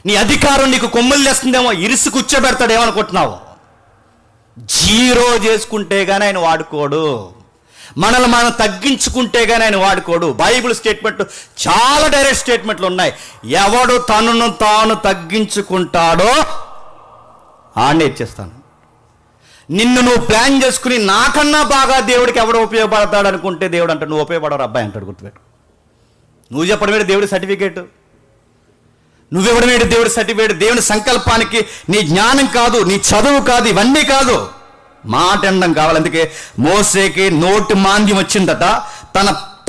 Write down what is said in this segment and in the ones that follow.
నీ అధికారం నీకు కొమ్ములు చేస్తుందేమో, ఇరిసి కూర్చోబెడతాడేమో అనుకుంటున్నావు. జీరో చేసుకుంటే కానీ ఆయన వాడుకోడు. మనల్ని మనం తగ్గించుకుంటే కానీ ఆయన వాడుకోడు. బైబిల్ స్టేట్మెంట్ చాలా డైరెక్ట్ స్టేట్మెంట్లు ఉన్నాయి. ఎవడు తనను తాను తగ్గించుకుంటాడో ఆడనే ఇచ్చేస్తాను. నిన్ను నువ్వు ప్లాన్ చేసుకుని నాకన్నా బాగా దేవుడికి ఎవడు ఉపయోగపడతాడు అనుకుంటే దేవుడు అంటే నువ్వు ఉపయోగపడవు అబ్బాయి అంటాడు. గుర్తుపెట్టు. నువ్వు చెప్పడమే దేవుడి సర్టిఫికేట్, నువ్వివ్వడమే దేవుడి సర్టిఫికేట్. దేవుని సంకల్పానికి నీ జ్ఞానం కాదు, నీ చదువు కాదు, ఇవన్నీ కాదు, మాట ఎండం కావాలి. అందుకే మోసేకి నోటి మాంద్యం వచ్చిందట.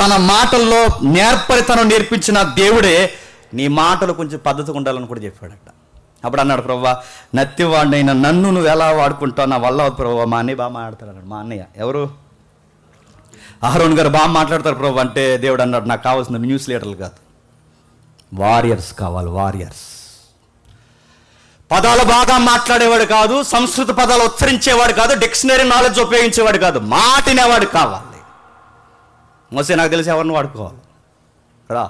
తన మాటల్లో నేర్పరితనం నేర్పించిన దేవుడే నీ మాటలు కొంచెం పద్ధతిగా ఉండాలని కూడా చెప్పాడట. అప్పుడు అన్నాడు, ప్రభువా నత్తివాడినైనా నన్ను నువ్వు ఎలా వాడుకుంటావు, నా వల్ల ప్రభువా. మా అన్నయ్య బాగా మాట్లాడతాడు అన్నాడు. మా అన్నయ్య ఎవరు? అహరోన్ గారు బాగా మాట్లాడతారు ప్రభు అంటే దేవుడు అన్నాడు, నాకు కావాల్సిన న్యూస్ లీడర్లు కాదు, వారియర్స్ కావాలి. వారియర్స్. పదాలు బాగా మాట్లాడేవాడు కాదు, సంస్కృత పదాలు ఉచ్చరించేవాడు కాదు, డిక్షనరీ నాలెడ్జ్ ఉపయోగించేవాడు కాదు, మాటినేవాడు కావాలి. మోసే నాకు తెలిసి ఎవరిని వాడుకోవాలి రా.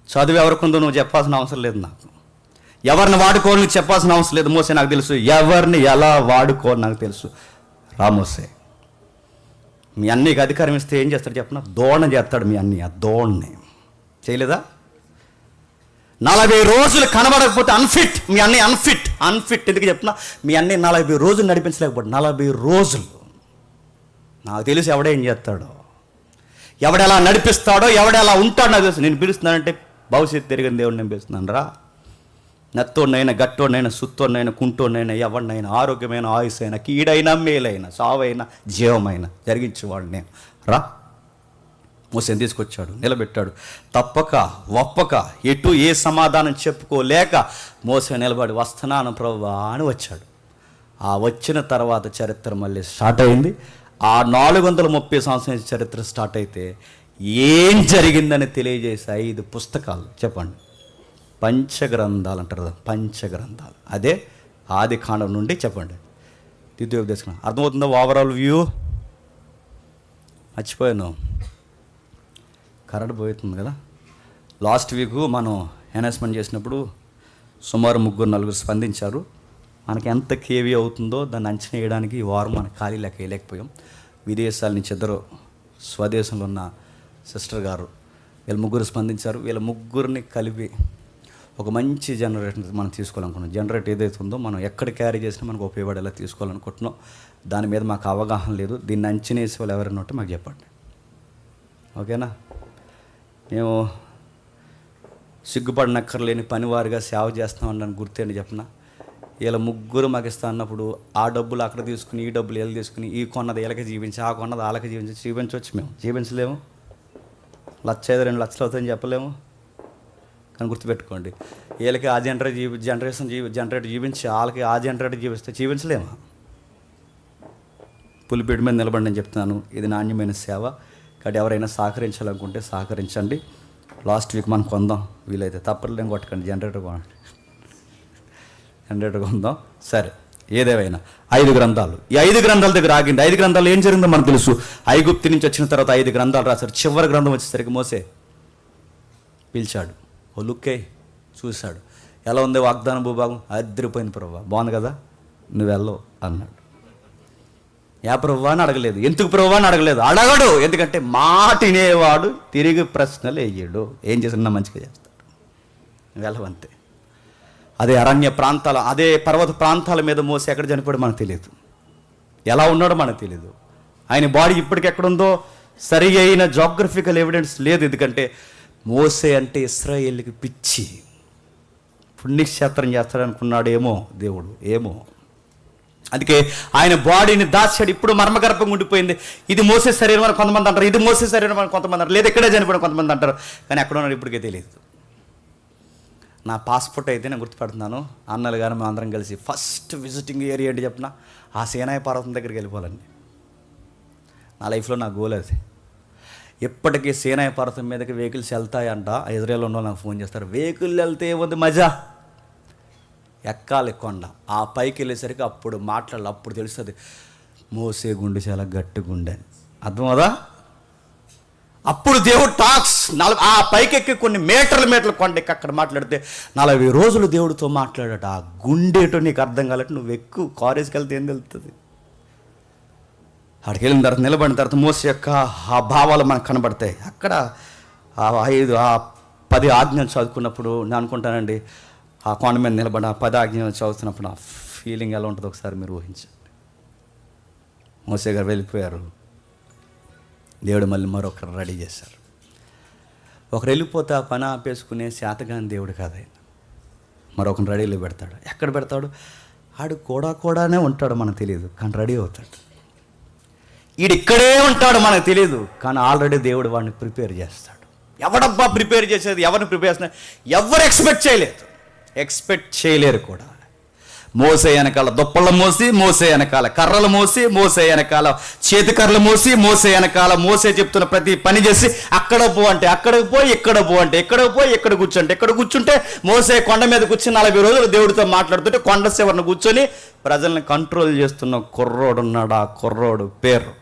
చదువు ఎవరికుందో నువ్వు చెప్పాల్సిన అవసరం లేదు. నాకు ఎవరిని వాడుకోవాలి నువ్వు చెప్పాల్సిన అవసరం లేదు. మోసే నాకు తెలుసు ఎవరిని ఎలా వాడుకోవాలి నాకు తెలుసు. రా మోసే. మీ అన్నయ్యకి అధికారం ఇస్తే ఏం చేస్తాడు చెప్పిన? దోణ చేస్తాడు. మీ అన్నయ్య దోణ్ణి చేయలేదా? 40 రోజులు కనబడకపోతే అన్ఫిట్. మీ అన్నయ్య అన్ఫిట్ ఎందుకు చెప్పిన? మీ అన్నయ్య 40 రోజులు నడిపించలేకపోతే 40 రోజులు. నాకు తెలుసు ఎవడేం చేస్తాడో, ఎవడెలా నడిపిస్తాడో, ఎవడెలా ఉంటాడో నాకు తెలుసు. నేను పిలుస్తున్నానంటే భవిష్యత్తు తిరిగిన దేవుడిని నేను పిలుస్తున్నాను. రా. నత్తోడినైనా, గట్టోడినైనా, సుత్తోడినైనా, కుంటోడినైనా, ఎవరినైనా, ఆరోగ్యమైన, ఆయుసైనా, కీడైనా, మేలైనా, సావైనా, జీవమైనా జరిగించేవాడు నేను. రా. మోసేని తీసుకొచ్చాడు, నిలబెట్టాడు. తప్పక ఒప్పక ఎటు ఏ సమాధానం చెప్పుకోలేక మోసే నిలబడి వస్తున్నాను ప్రభువా అని వచ్చాడు. ఆ వచ్చిన తర్వాత చరిత్ర మళ్ళీ స్టార్ట్ అయింది. ఆ 430 సంవత్సరాల చరిత్ర స్టార్ట్ అయితే ఏం జరిగిందని తెలియజేసి 5 పుస్తకాలు చెప్పండి. పంచగ్రంథాలు అంటారు కదా, పంచగ్రంథాలు. అదే ఆది కాండం నుండి చెప్పండి ద్వితీయోపదేశం. అర్థమవుతుందా? Overall view. మర్చిపోయాను, కరెంట్ పోతుంది కదా. లాస్ట్ వీక్ మనం అనౌన్స్మెంట్ చేసినప్పుడు సుమారు 3-4 స్పందించారు. మనకి ఎంత కేవీ అవుతుందో దాన్ని అంచనా వేయడానికి ఈ వారం మనకు ఖాళీ లెక్క వేయలేకపోయాం. విదేశాల నుంచి 2 స్వదేశంలో ఉన్న సిస్టర్ గారు, వీళ్ళ 3 స్పందించారు. వీళ్ళ 3ని కలిపి ఒక మంచి జనరేటర్ మనం తీసుకోవాలనుకున్నాం. జనరేటర్ ఏదైతే ఉందో మనం ఎక్కడ క్యారీ చేసినా మనకు ఉపయోగపడేలా తీసుకోవాలనుకుంటున్నాం. దాని మీద మాకు అవగాహన లేదు. దీన్ని అంచనా వేసే వాళ్ళు ఎవరైనా ఉంటే మాకు చెప్పండి, ఓకేనా? మేము సిగ్గుపడనక్కర్లేని పనివారిగా సేవ చేస్తామని నన్ను గుర్తేండి చెప్పిన. వీళ్ళ 3 మాకు ఇస్తా అన్నప్పుడు ఆ డబ్బులు అక్కడ తీసుకుని, ఈ డబ్బులు వీళ్ళు తీసుకుని, ఈ కొన్నది వీళ్ళకి జీవించి, ఆ కొన్నది వాళ్ళకి జీవించవచ్చు. మేము జీవించలేము. 1,00,000 2 లక్షలు అవుతాయని చెప్పలేము. కానీ గుర్తుపెట్టుకోండి, వీళ్ళకి ఆ జనరేటర్ జీవించి వాళ్ళకి ఆ జనరేటర్ జీవిస్తే జీవించలేమా? పులిపేట మీద నిలబడి నేను చెప్తున్నాను, ఇది నాణ్యమైన సేవ. కాబట్టి ఎవరైనా సహకరించాలనుకుంటే సహకరించండి. లాస్ట్ వీక్ మనం కొందాం వీలైతే. తప్పలేం కొట్టకండి, జనరేటర్ కొందాం. సరే, ఏదేమైనా 5 గ్రంథాలు. ఈ 5 గ్రంథాల దగ్గర ఆగింది. 5 గ్రంథాలు ఏం జరిగిందో మనకు తెలుసు. ఐగుప్తు నుంచి వచ్చిన తర్వాత 5 గ్రంథాలు రాశారు. చివరి గ్రంథం వచ్చేసరికి మోసే పిలిచాడు. ఓ లుక్కే చూశాడు. ఎలా ఉంది వాగ్దాన భూభాగం? అదిరిపోయింది ప్రభువా, బాగుంది కదా, నువ్వు వెళ్ళవు అన్నాడు. యా ప్రభువా అని అడగలేదు. ఎందుకు ప్రభువా అని అడగలేదు. అడగడు, ఎందుకంటే మాటినేవాడు తిరిగి ప్రశ్నలు వేయడు. ఏం చేసినా మంచిగా చేస్తాడు. వెళ్ళవంతే. అదే అరణ్య ప్రాంతాల, అదే పర్వత ప్రాంతాల మీద మోసే ఎక్కడ చనిపోయాడు మనకు తెలియదు, ఎలా ఉన్నాడో మనకు తెలియదు. ఆయన బాడీ ఇప్పటికెక్కడుందో సరి అయిన జాగ్రఫికల్ ఎవిడెన్స్ లేదు. ఎందుకంటే మోసే అంటే ఇశ్రాయేలుకి పిచ్చి. పుణ్యక్షేత్రం చేస్తాడనుకున్నాడు ఏమో దేవుడు, ఏమో. అందుకే ఆయన బాడీని దాచాడు. ఇప్పుడు మర్మగర్భంగా ఉండిపోయింది. ఇది మోసే శరీరం అని కొంతమంది అంటారు, ఇది మోసే శరీరం అని కొంతమంది అంటారు, లేదా ఇక్కడే చనిపోయిన కొంతమంది అంటారు. కానీ ఎక్కడ ఉన్నాడు ఇప్పటికే తెలియదు. నా పాస్పోర్ట్ అయితే నేను గుర్తుపడుతున్నాను. అన్నలు గారు మేము అందరం కలిసి ఫస్ట్ విజిటింగ్ ఏరియా ఏంటి చెప్పిన, ఆ సేనాయ పర్వతం దగ్గరికి వెళ్ళిపోవాలండి. నా లైఫ్లో నా గోల్ అది. ఎప్పటికీ సేనాయ పర్వతం మీదకి వెహికల్స్ వెళ్తాయంట. ఇజ్రాయెల్ ఉన్న నాకు ఫోన్ చేస్తారు, వెహికల్ వెళ్తే ఏముంది మజా, ఎక్కాలి కొండ. ఆ పైకి వెళ్ళేసరికి అప్పుడు మాట్లాడాలి. అప్పుడు తెలుస్తుంది మోసే గుండె చాలా గట్టి గుండె అని. అర్థమవుదా? అప్పుడు దేవుడు టాక్స్ ఆ పైకెక్కి కొన్ని మీటర్లు కొండెక్కి అక్కడ మాట్లాడితే 40 రోజులు దేవుడితో మాట్లాడట. ఆ గుండేటో నీకు అర్థం కాలంటే నువ్వు ఎక్కువ కాలేజ్కి వెళ్తే ఏం తెలుస్తుంది. అక్కడికి వెళ్ళిన తర్వాత నిలబడిన తర్వాత మోసే యొక్క ఆ భావాలు మనకు కనబడతాయి. అక్కడ ఆ 10 ఆజ్ఞలు చదువుకున్నప్పుడు నేను అనుకుంటానండి, ఆ కొండ మీద నిలబడి ఆ 10 ఆజ్ఞలు చదువుతున్నప్పుడు ఆ ఫీలింగ్ ఎలా ఉంటుందో ఒకసారి మీరు ఊహించండి. మోసే గారు వెళ్ళిపోయారు, దేవుడు మళ్ళీ మరొకరు రెడీ చేశారు. ఒకరు వెళ్ళిపోతే ఆ పని ఆపేసుకునే శాతగాని దేవుడు కాదు ఆయన. మరొకరు రెడీలో పెడతాడు. ఎక్కడ పెడతాడు? ఆడు కూడానే ఉంటాడు, మనకు తెలియదు, కానీ రెడీ అవుతాడు. ఈడు ఇక్కడే ఉంటాడు, మనకు తెలియదు, కానీ ఆల్రెడీ దేవుడు వాడిని ప్రిపేర్ చేస్తాడు. ఎవడబ్బా ప్రిపేర్ చేసేది? ఎవరిని ప్రిపేర్ చేస్తున్నా? ఎవరు ఎక్స్పెక్ట్ చేయలేరు కూడా. మోసే వెనకాల దుప్పళ్ళు మోసి, మోసే వెనకాల కర్రలు మోసి, మోసే వెనకాల చేతి కర్రలు మోసి, మోసే వెనకాల మోసే చెప్తున్న ప్రతి పని చేసి అక్కడ పో అంటే అక్కడికి పోయి, ఇక్కడ పో అంటే ఎక్కడికి పోయి, ఎక్కడ కూర్చుంటే ఎక్కడ కూర్చుంటే మోసే కొండ మీద కూర్చుని 40 రోజులు దేవుడితో మాట్లాడుతుంటే కొండ చివరన కూర్చొని ప్రజల్ని కంట్రోల్ చేస్తున్న కుర్రోడు ఉన్నాడు. ఆ కుర్రోడు పేరు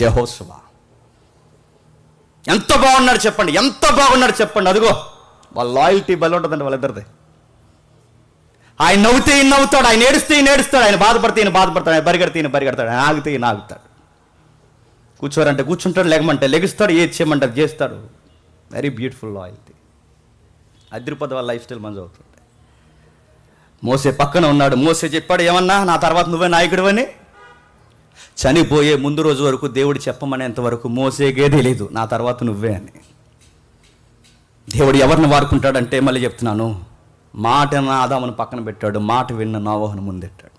యెహోషువ. ఎంత బాగున్నాడు చెప్పండి. అదిగో వాళ్ళ లాయల్టీ బలి ఉంటుందండి వాళ్ళిద్దరిది. ఆయన నవ్వుతే ఈయన నవ్వుతాడు, ఆయన ఏడుస్తే ఈయన ఏడుస్తాడు, ఆయన బాధపడితే ఈయన బాధపడతాడు, ఆయన పరిగెడతాడు, ఆయన ఆగితే ఈయన ఆగుతాడు, కూర్చోరంటే కూర్చుంటాడు, లెగమంటే లెగుస్తాడు, ఏది చేయమంటే చేస్తాడు. Very beautiful loyalty. అదిరిపోతే వాళ్ళ లైఫ్ స్టైల్ మంచి అవుతుంది. మోసే పక్కన ఉన్నాడు. మోసే చెప్పాడు, ఏమన్నా నా తర్వాత నువ్వే నాయకుడు అని. చనిపోయే ముందు రోజు వరకు దేవుడు చెప్పమనేంత వరకు మోసేకే తెలీదు నా తర్వాత నువ్వే అని. దేవుడు ఎవరిని వాడుకుంటాడంటే మళ్ళీ చెప్తున్నాను, మాట ఆదామును పక్కన పెట్టాడు, మాట విన్న నోవహును ముందెట్టాడు.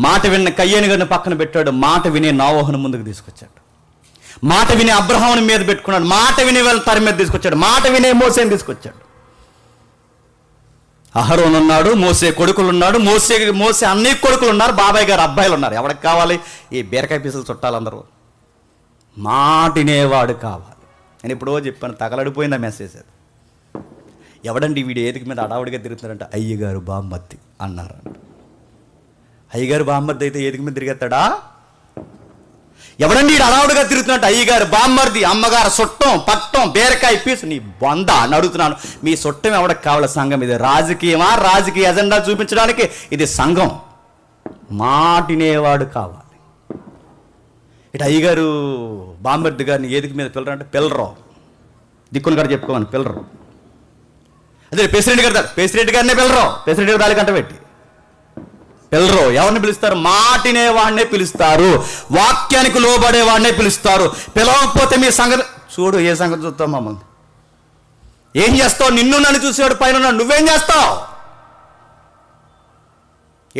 మాట విన్న కయ్యేను గారిని పక్కన పెట్టాడు, మాట వినే నోవహును ముందుకు తీసుకొచ్చాడు. మాట వినే అబ్రహాముని మీద పెట్టుకున్నాడు, మాట వినే వాళ్ళ తరి మీద తీసుకొచ్చాడు, మాట వినే మోసేని తీసుకొచ్చాడు. అహరోను ఉన్నాడు, మోసే కొడుకులు ఉన్నాడు, మోసే అన్ని కొడుకులు ఉన్నారు, బాబాయ్ గారు అబ్బాయిలు ఉన్నారు. ఎవరికి కావాలి? ఈ బీరకాయ పీసులు చుట్టాలందరూ. మాటినేవాడు కావాలి. నేను ఎప్పుడో చెప్పాను, తగలడిపోయింది ఆ మెసేజ్. అది ఎవడండి వీడు ఏదికి మీద అడావుడిగా తిరుగుతున్నారంటే అయ్యగారు బామ్మర్ది అన్నారంట. అయ్యగారు బామ్మర్ది అయితే ఏదికి మీద తిరిగేస్తాడా? ఎవడండి వీడు అడావుడిగా తిరుగుతున్నట్టు? అయ్యగారు బామ్మర్ది, అమ్మగారు చుట్టం, పట్టం, బీరకాయ పీసు. నీ బొంద అని అడుగుతున్నాను. మీ చుట్టం ఎవరికి కావాలి? సంఘం. ఇది రాజకీయమా? రాజకీయ ఎజెండా చూపించడానికి ఇది సంఘం. మాటినేవాడు కావాలి. ఇటు అయ్యగారు బామ్మర్ది గారిని ఏదికి మీద పిల్లరంటే పిల్లరు, దిక్కులు గారు చెప్పుకోమని పిల్లరు. అదే ప్రెసిడెంట్ గారినే పిల్లరు, ప్రెసిడెంట్ గారి కంట పెట్టి పిల్లరు. ఎవరిని పిలుస్తారు? మాటినే వాడినే పిలుస్తారు, వాక్యానికి లోబడే వాడినే పిలుస్తారు. పిలవకపోతే మీ సంగతి చూడు. ఏ సంగతి చూస్తావు? మమ్మల్ని ఏం చేస్తావు? నిన్ను నన్ను చూసేవాడు పైన నువ్వేం చేస్తావు?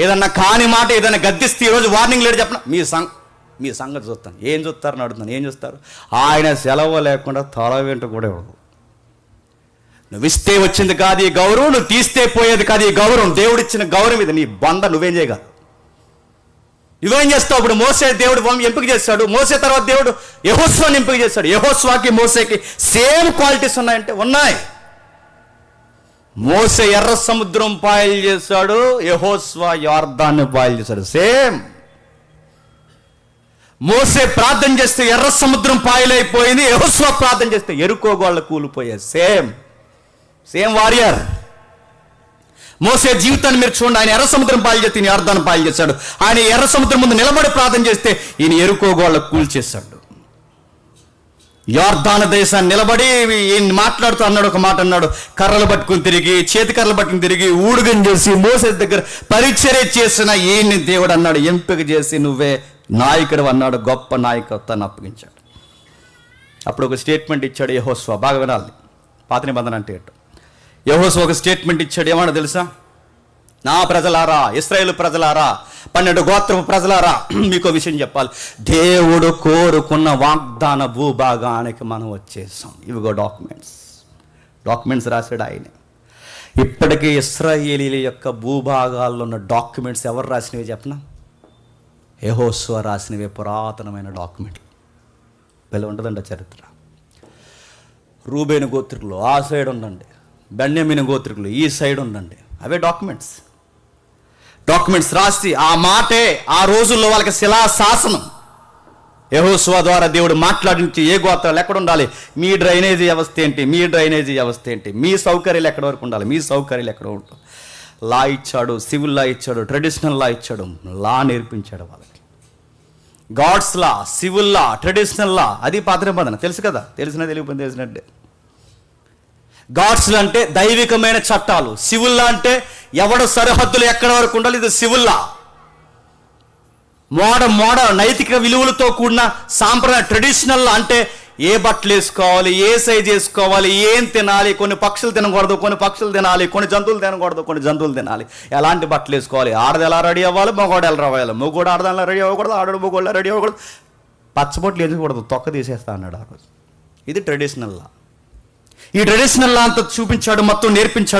ఏదన్నా కాని మాట ఏదైనా గద్దిస్తే ఈరోజు వార్నింగ్ లేడు చెప్పిన మీ సంగతి చూస్తాను. ఏం చూస్తారని అడుగుతున్నాను. ఏం చూస్తారు? ఆయన సెలవు లేకుండా తల వెంట కూడా ఇవ్వదు. నువ్వు ఇస్తే వచ్చింది కాదు ఈ గౌరవం, నువ్వు తీస్తే పోయేది కాదు ఈ గౌరవం. దేవుడిచ్చిన గౌరవం ఇది. నీ బంద నువ్వేం చేయగలవు? నువ్వేం చేస్తావు? ఇప్పుడు మోసే దేవుడు ఎంపిక చేస్తాడు. మోసే తర్వాత దేవుడు యెహోషువని ఎంపిక చేస్తాడు. యెహోషువకి మోసేకి సేమ్ క్వాలిటీస్ ఉన్నాయంటే ఉన్నాయి. మోసే ఎర్ర సముద్రం పాయలు చేశాడు, యెహోషువ యొర్దాన్ని పాయలు చేశాడు. సేమ్. మోసే ప్రార్థన చేస్తే ఎర్ర సముద్రం పాయలైపోయింది, యెహోషువ ప్రార్థన చేస్తే యెరికో గోడలు కూలిపోయాయి. Same warrior. మోసే జీవితాన్ని మీరు చూడండి. ఆయన ఎర్ర సముద్రం పాయలు చేస్తే ఈయన యొర్దాను పాయలు చేశాడు. ఆయన ఎర్ర సముద్రం ముందు నిలబడి ప్రార్థన చేస్తే ఈయన యెరికో గోడలు కూల్చేశాడు. యొర్దాను దేశాన్ని నిలబడి ఈయన మాట్లాడుతూ అన్నాడు, ఒక మాట అన్నాడు, కర్రలు పట్టుకుని తిరిగి, చేతి కర్రలు పట్టుకుని తిరిగి ఊడుగని చేసి మోసే దగ్గర పరిచర్య చేసిన ఈయన్ని దేవుడు అన్నాడు ఎంపిక చేసి నువ్వే నాయకుడు అన్నాడు. గొప్ప నాయకత్వాన్ని అప్పగించాడు. అప్పుడు ఒక స్టేట్మెంట్ ఇచ్చాడు యెహోషువ. బాగా వినాలి. పాత నిబంధన అంటే ఏంటో. యెహోషువ ఒక స్టేట్మెంట్ ఇచ్చాడు. ఏమన్నా తెలుసా? నా ప్రజలారా, ఇశ్రాయేలు ప్రజలారా, 12 గోత్రపు ప్రజలారా, మీకు విషయం చెప్పాలి. దేవుడు కోరుకున్న వాగ్దాన భూభాగానికి మనం వచ్చేసాం. ఇవిగో డాక్యుమెంట్స్ రాశాడు ఆయనే. ఇప్పటికీ ఇశ్రాయేలీల యొక్క భూభాగాల్లో ఉన్న డాక్యుమెంట్స్ ఎవరు రాసినవి చెప్పనా? యెహోషువ రాసినవే. పురాతనమైన డాక్యుమెంట్లు. ఇలా ఉంటుందండి చరిత్ర. రూబేను గోత్రికులు ఆ సైడ్ ఉండండి, బెన్యామీను గోత్రికులు ఈ సైడ్ ఉండండి. అవే డాక్యుమెంట్స్ రాసి ఆ మాటే ఆ రోజుల్లో వాళ్ళకి శిలా శాసనం. యెహోషువ ద్వారా దేవుడు మాట్లాడించి ఏ గోత్రాలు ఎక్కడ ఉండాలి, మీ డ్రైనేజీ వ్యవస్థ ఏంటి, మీ డ్రైనేజీ వ్యవస్థ ఏంటి, మీ సౌకర్యాలు ఎక్కడి వరకు ఉండాలి, మీ సౌకర్యాలు ఎక్కడ ఉంటాయి. లా ఇచ్చాడు, సివిల్ లా ఇచ్చాడు, ట్రెడిషనల్ లా ఇచ్చాడు, లా నేర్పించాడు వాళ్ళకి. God's law, civil law, traditional law, అది పాత నిబంధన తెలుసు కదా, తెలిసినా తెలియకపోతే తెలిసినట్టే. గాడ్స్ లా అంటే దైవికమైన చట్టాలు, సివిల్ లా అంటే ఎవడ సరిహద్దులు ఎక్కడి వరకు ఉండాలి, ఇది సివిల్ లా. నైతిక విలువలతో కూడిన సాంప్రదాయ ట్రెడిషనల్ అంటే ఏ బట్టలు వేసుకోవాలి, ఏ సైజ్ వేసుకోవాలి, ఏం తినాలి, కొన్ని పక్షులు తినకూడదు, కొన్ని పక్షులు తినాలి, కొన్ని జంతువులు తినకూడదు, కొన్ని జంతువులు తినాలి, ఎలాంటి బట్టలు వేసుకోవాలి, ఆడది ఎలా రెడీ అవ్వాలి, మగవాడు ఎలా రావాలి, మగవాడు ఆడదానిలా రెడీ అవ్వకూడదు, ఆడడు మగవాళ్ళ రెడీ అవ్వకూడదు, పచ్చబొట్లు వేసుకోకూడదు, తొక్క తీసేస్తా అన్నాడు ఆ రోజు. ఇది ట్రెడిషనల్ లా. ఈ ట్రెడిషనల్ లా అంతా చూపించాడు, మొత్తం నేర్పించిన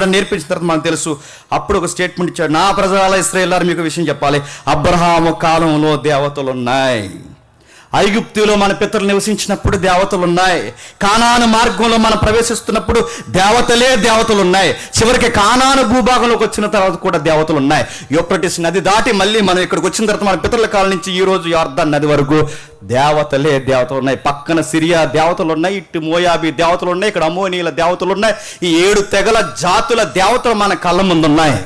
తర్వాత మనకు తెలుసు. అప్పుడు ఒక స్టేట్మెంట్ ఇచ్చాడు, నా ప్రజల ఇశ్రాయేలులారా మీకు విషయం చెప్పాలి, అబ్రహాము కాలంలో దేవతలు ఉన్నాయి, ఐగుప్తులో మన పితరులు నివసించినప్పుడు దేవతలు ఉన్నాయి, కానాను మార్గంలో మనం ప్రవేశిస్తున్నప్పుడు దేవతలు ఉన్నాయి, చివరికి కానాను భూభాగంలోకి వచ్చిన తర్వాత కూడా దేవతలు ఉన్నాయి. యూఫ్రటీస్ నది దాటి మళ్ళీ మనం ఇక్కడికి వచ్చిన తర్వాత మన పితరుల కాలం నుంచి ఈ రోజు యొర్దాను నది వరకు దేవతలు ఉన్నాయి. పక్కన సిరియా దేవతలు ఉన్నాయి, ఇటు మోయాబీ దేవతలు ఉన్నాయి, ఇక్కడ అమ్మోనీల దేవతలు ఉన్నాయి, ఈ 7 తెగల జాతుల దేవతలు మన కళ్ళ ముందు ఉన్నాయి.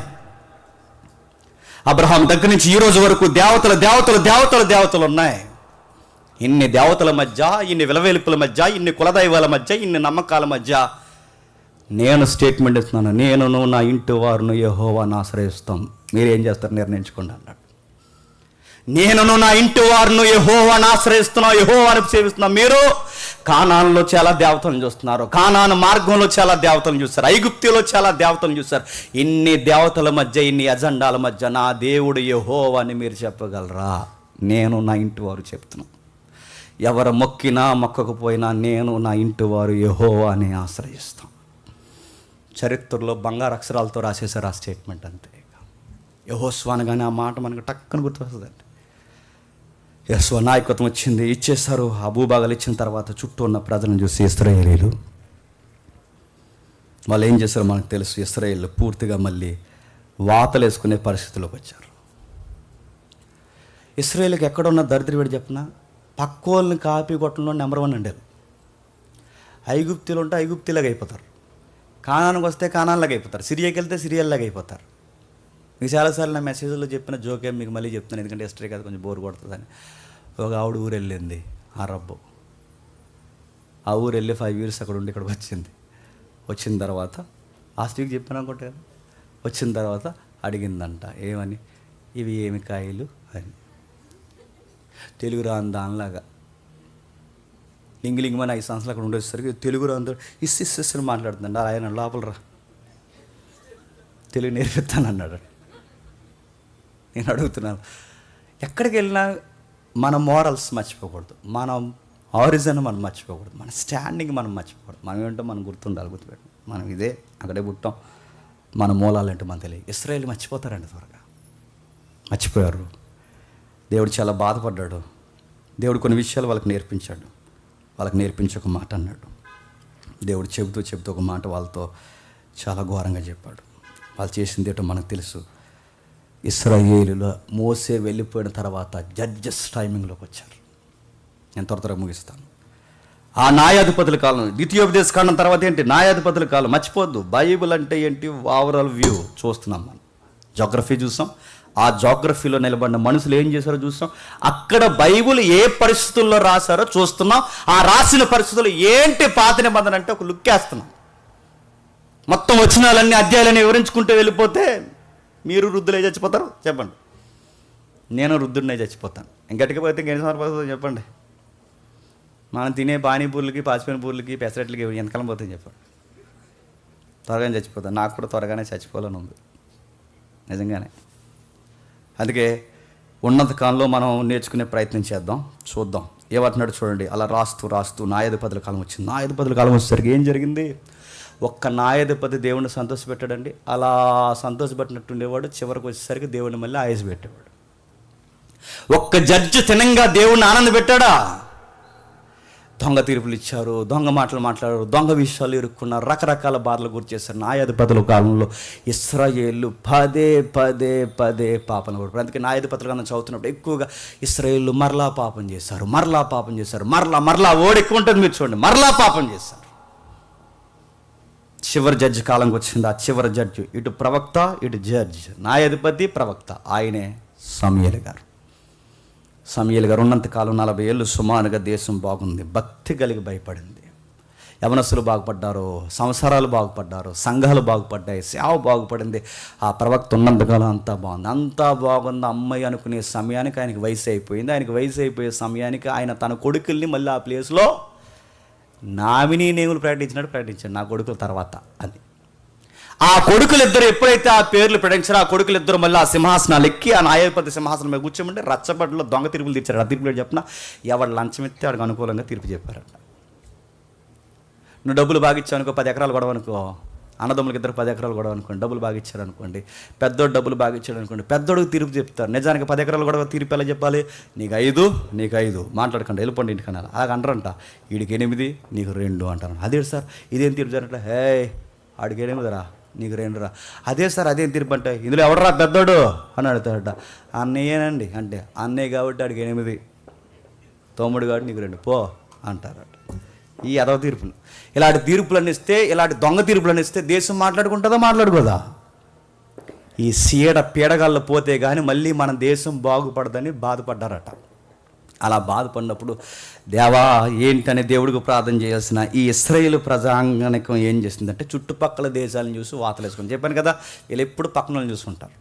అబ్రహాం దగ్గర నుంచి ఈ రోజు వరకు దేవతలు ఉన్నాయి. ఇన్ని దేవతల మధ్య, ఇన్ని విలవేలుపుల మధ్య, ఇన్ని కులదైవాల మధ్య, ఇన్ని నమ్మకాల మధ్య నేను స్టేట్మెంట్ ఇస్తున్నాను, నేనును నా ఇంటి వారును యెహోవాను ఆశ్రయిస్తాం, మీరేం చేస్తారు నిర్ణయించుకోండి అన్నాడు. నేనును నా ఇంటి వారును యెహోవాను ఆశ్రయిస్తున్నాం, యెహోవాను సేవిస్తున్నాం. మీరు కానానులో చాలా దేవతలను చూస్తున్నారు, కానాను మార్గంలో చాలా దేవతలను చూస్తారు, ఐగుప్తులో చాలా దేవతలను చూస్తారు. ఇన్ని దేవతల మధ్య, ఇన్ని అజెండాల మధ్య నా దేవుడు యెహోవా అని మీరు చెప్పగలరా? నేను నా ఇంటి వారు చెప్తున్నాను. ఎవరు మొక్కినా మొక్కకపోయినా నేను నా ఇంటి వారు యెహోవా అని ఆశ్రయిస్తాం. చరిత్రలో బంగారు అక్షరాలతో రాసేశారు ఆ స్టేట్మెంట్. అంతే. యెహోషువ అనగానే ఆ మాట మనకు టక్కన గుర్తొస్తుందండి. యెహోషువ నాయకత్వం వచ్చింది, ఇచ్చేశారు. ఆ భూభాగాలు ఇచ్చిన తర్వాత చుట్టూ ఉన్న ప్రజలను చూసి ఇశ్రాయేలీలు వాళ్ళు ఏం చేశారో మనకు తెలుసు. ఇశ్రాయేలు పూర్తిగా మళ్ళీ వాతలేసుకునే పరిస్థితిలోకి వచ్చారు. ఇశ్రాయేలుకి ఎక్కడున్న దరిద్రవేడు చెప్పిన పక్కోళ్ళని కాపీ కొట్టడంలో నెంబర్ 1 అండి. ఐగుప్తులు ఉంటే ఐగుప్తులాగా అయిపోతారు, కానానికి వస్తే కానాల్లాగా అయిపోతారు, సిరియాకి వెళ్తే సిరియాల్లాగా అయిపోతారు. మీకు చాలాసార్లు నా మెసేజ్లో చెప్పిన జోకే మీకు మళ్ళీ చెప్తున్నాను, ఎందుకంటే హిస్టరీ కదా కొంచెం బోర్ కొడుతుందని. ఒక ఆవిడ ఊరు వెళ్ళింది, అరబ్బు. ఆ ఊరు వెళ్ళి 5 years అక్కడ ఉండి ఇక్కడికి వచ్చింది. వచ్చిన తర్వాత లాస్ట్ వీక్ చెప్పాను అనుకుంటే, వచ్చిన తర్వాత అడిగిందంట ఏమని, ఇవి ఏమి కాయలు అని. తెలుగు రాని దానిలాగా లింగిలింగమని 5 సంవత్సరాలు అక్కడ ఉండేసరికి తెలుగు రాని ఇస్సిస్సిని మాట్లాడుతుందండి. ఆయన లోపల రా, తెలుగు నేర్పిస్తాను అన్నాడు. నేను అడుగుతున్నాను, ఎక్కడికి వెళ్ళినా మన మోరల్స్ మర్చిపోకూడదు, మన ఆరిజిన్ మనం మర్చిపోకూడదు, మన స్టాండింగ్ మనం మర్చిపోకూడదు. మనం ఏంటో మనం గుర్తుండాలి, గుర్తుపెట్టు. మనం ఇదే అక్కడే పుట్టాం, మన మూలాలంటే మనకు తెలియదు. ఇశ్రాయేలు మర్చిపోతారండి, త్వరగా మర్చిపోయారు. దేవుడు చాలా బాధపడ్డాడు. దేవుడు కొన్ని విషయాలు వాళ్ళకి నేర్పించాడు. వాళ్ళకి నేర్పించి ఒక మాట అన్నాడు. దేవుడు చెబుతూ ఒక మాట వాళ్ళతో చాలా ఘోరంగా చెప్పాడు. వాళ్ళు చేసింది ఏంటో మనకు తెలుసు. ఇశ్రాయేలులో మోసే వెళ్ళిపోయిన తర్వాత జడ్జెస్ టైమింగ్లోకి వచ్చారు. నేను త్వరగా ముగిస్తాను. ఆ న్యాయాధిపతుల కాలం, ద్వితీయోపదేశ కాండం తర్వాత ఏంటి, న్యాయాధిపతుల కాలం. మర్చిపోద్దు, బైబిల్ అంటే ఏంటి, ఓవరాల్ వ్యూ చూస్తున్నాం. మనం జోగ్రఫీ చూసాం, ఆ జోగ్రఫీలో నిలబడిన మనుషులు ఏం చేశారో చూస్తాం. అక్కడ బైబిల్ ఏ పరిస్థితుల్లో రాశారో చూస్తున్నాం. ఆ రాసిన పరిస్థితులు ఏంటి పాత నిబంధన అంటే ఒక లుక్ వేస్తున్నాం. మొత్తం వచనాలన్నీ అధ్యాయాలన్నీ వివరించుకుంటూ వెళ్ళిపోతే మీరు వృద్ధులే చచ్చిపోతారు. చెప్పండి, నేను వృద్ధుడినే చచ్చిపోతాను. ఇంకటికి పోతే ఇంకేం సమర్పడుతుంది చెప్పండి. మనం తినే పానీపూర్లకి, పాచిపోయిన పూర్లకి, పెసరట్లకి ఎంతకాలం పోతుంది చెప్పండి. త్వరగానే చచ్చిపోతాను. నాకు కూడా త్వరగానే చచ్చిపోవాలని ఉంది నిజంగానే. అందుకే ఉన్నత కాలంలో మనం నేర్చుకునే ప్రయత్నం చేద్దాం, చూద్దాం. ఏమంటున్నాడు చూడండి. అలా రాస్తూ న్యాయాధిపతుల కాలం వచ్చింది. న్యాయాధిపతుల కాలం వచ్చేసరికి ఏం జరిగింది, ఒక్క న్యాయాధిపతి దేవుడిని సంతోషపెట్టాడండి. అలా సంతోషపెట్టినట్టు ఉండేవాడు. చివరికి వచ్చేసరికి దేవుడిని మళ్ళీ ఆయుష్ పెట్టేవాడు. ఒక్క జడ్జి తినంగా దేవుడిని ఆనంద పెట్టాడా, దొంగ తీర్పులు ఇచ్చారు, దొంగ మాటలు మాట్లాడారు, దొంగ విషయాలు ఇరుక్కున్నారు, రకరకాల బాధలు గురి చేశారు. న్యాయాధిపతుల కాలంలో ఇశ్రాయేలు పదే పదే పదే పాపం కూడా. అందుకే న్యాయాధిపతులు కన్నా చదువుతున్నప్పుడు ఎక్కువగా ఇశ్రాయేలు మరలా పాపం చేశారు, మరలా పాపం చేశారు, మరలా ఓడి ఎక్కువ ఉంటుంది. మీరు చూడండి, మరలా పాపం చేశారు. చివరి జడ్జి కాలంకి వచ్చింది. ఆ చివరి జడ్జి ఇటు ప్రవక్త, ఇటు జడ్జి, న్యాయాధిపతి, ప్రవక్త, ఆయనే సమూయేలు గారు. సమూయేలు గారు ఉన్నంతకాలం 40 ఏళ్ళు సుమారుగా దేశం బాగుంది, భక్తి కలిగి భయపడింది. యవనస్తులు బాగుపడ్డారు, సంసారాలు బాగుపడ్డారు, సంఘాలు బాగుపడ్డాయి, సేవ బాగుపడింది. ఆ ప్రవక్త ఉన్నంతకాలం అంతా బాగుంది. అంతా బాగుంది అమ్మాయి అనుకునే సమయానికి ఆయనకి వయసు అయిపోయింది. ఆయనకి వయసు అయిపోయే సమయానికి ఆయన తన కొడుకుల్ని మళ్ళీ ఆ ప్లేస్లో నామినీ నేములు ప్రకటించినట్టు ప్రకటించాడు, నా కొడుకుల తర్వాత అని. ఆ కొడుకులిద్దరు ఎప్పుడైతే ఆ పేర్లు ప్రకటించారో ఆ కొడుకులిద్దరు మళ్ళీ ఆ సింహాసనాలు ఎక్కి ఆ న్యాయాధిపతి సింహాసనం మీద కూర్చోమంటే రచ్చబడిలో దొంగ తీర్పులు తీర్చారు. ఆ తీర్పులు చెప్పిన ఎవడు లంచం ఎత్తే వాడికి అనుకూలంగా తీర్పు చెప్పారట. నువ్వు డబ్బులు బాగా ఇచ్చావు అనుకో, 10 ఎకరాలు గొడవ అనుకో, అన్నదమ్ములకి ఇద్దరు 10 ఎకరాలు గొడవ అనుకోండి, డబ్బులు బాగా ఇచ్చారు అనుకోండి, పెద్దోడు డబ్బులు బాగా ఇచ్చాడు అనుకోండి, పెద్దోడికి తీర్పు చెప్తారు. నిజానికి 10 ఎకరాలు గొడవ తీర్పు ఎలా చెప్పాలి? నీకు 5 మాట్లాడకండి, వెళ్ళిపోండి ఇంటికి అనాలి. అలాగ అంటారంట. వీడికి 8 నీకు 2 అంటారు. అదే సార్ ఇదేం తీర్పు జరగట్లే, హే ఆడికి 8 రా నీకు 2 రా. అదే సార్ అదేం తీర్పు అంటే, ఇందులో ఎవడరా పెద్దోడు అని అడుగుతాడట. అన్నయ్యేనండి అంటే, అన్నయ్య కాబట్టి ఆడికి 8, తమ్ముడు కాబట్టి నీకు 2 పో అంటారట. ఈ అదవ తీర్పులు, ఇలాంటి తీర్పులను ఇస్తే, ఇలాంటి దొంగ తీర్పులను ఇస్తే దేశం మాట్లాడుకుంటుందా మాట్లాడుకోదా? ఈ పీడగాళ్ళు పోతే కానీ మళ్ళీ మన దేశం బాగుపడదని బాధపడ్డారట. అలా బాధపడినప్పుడు దేవా ఏంటనే దేవుడికి ప్రార్థన చేయాల్సిన ఈ ఇశ్రాయేలు ప్రజాంగణికం ఏం చేసిందంటే చుట్టుపక్కల దేశాలను చూసి వాతలు వేసుకుని, చెప్పాను కదా వీళ్ళు ఎప్పుడు పక్కన చూసుకుంటారు.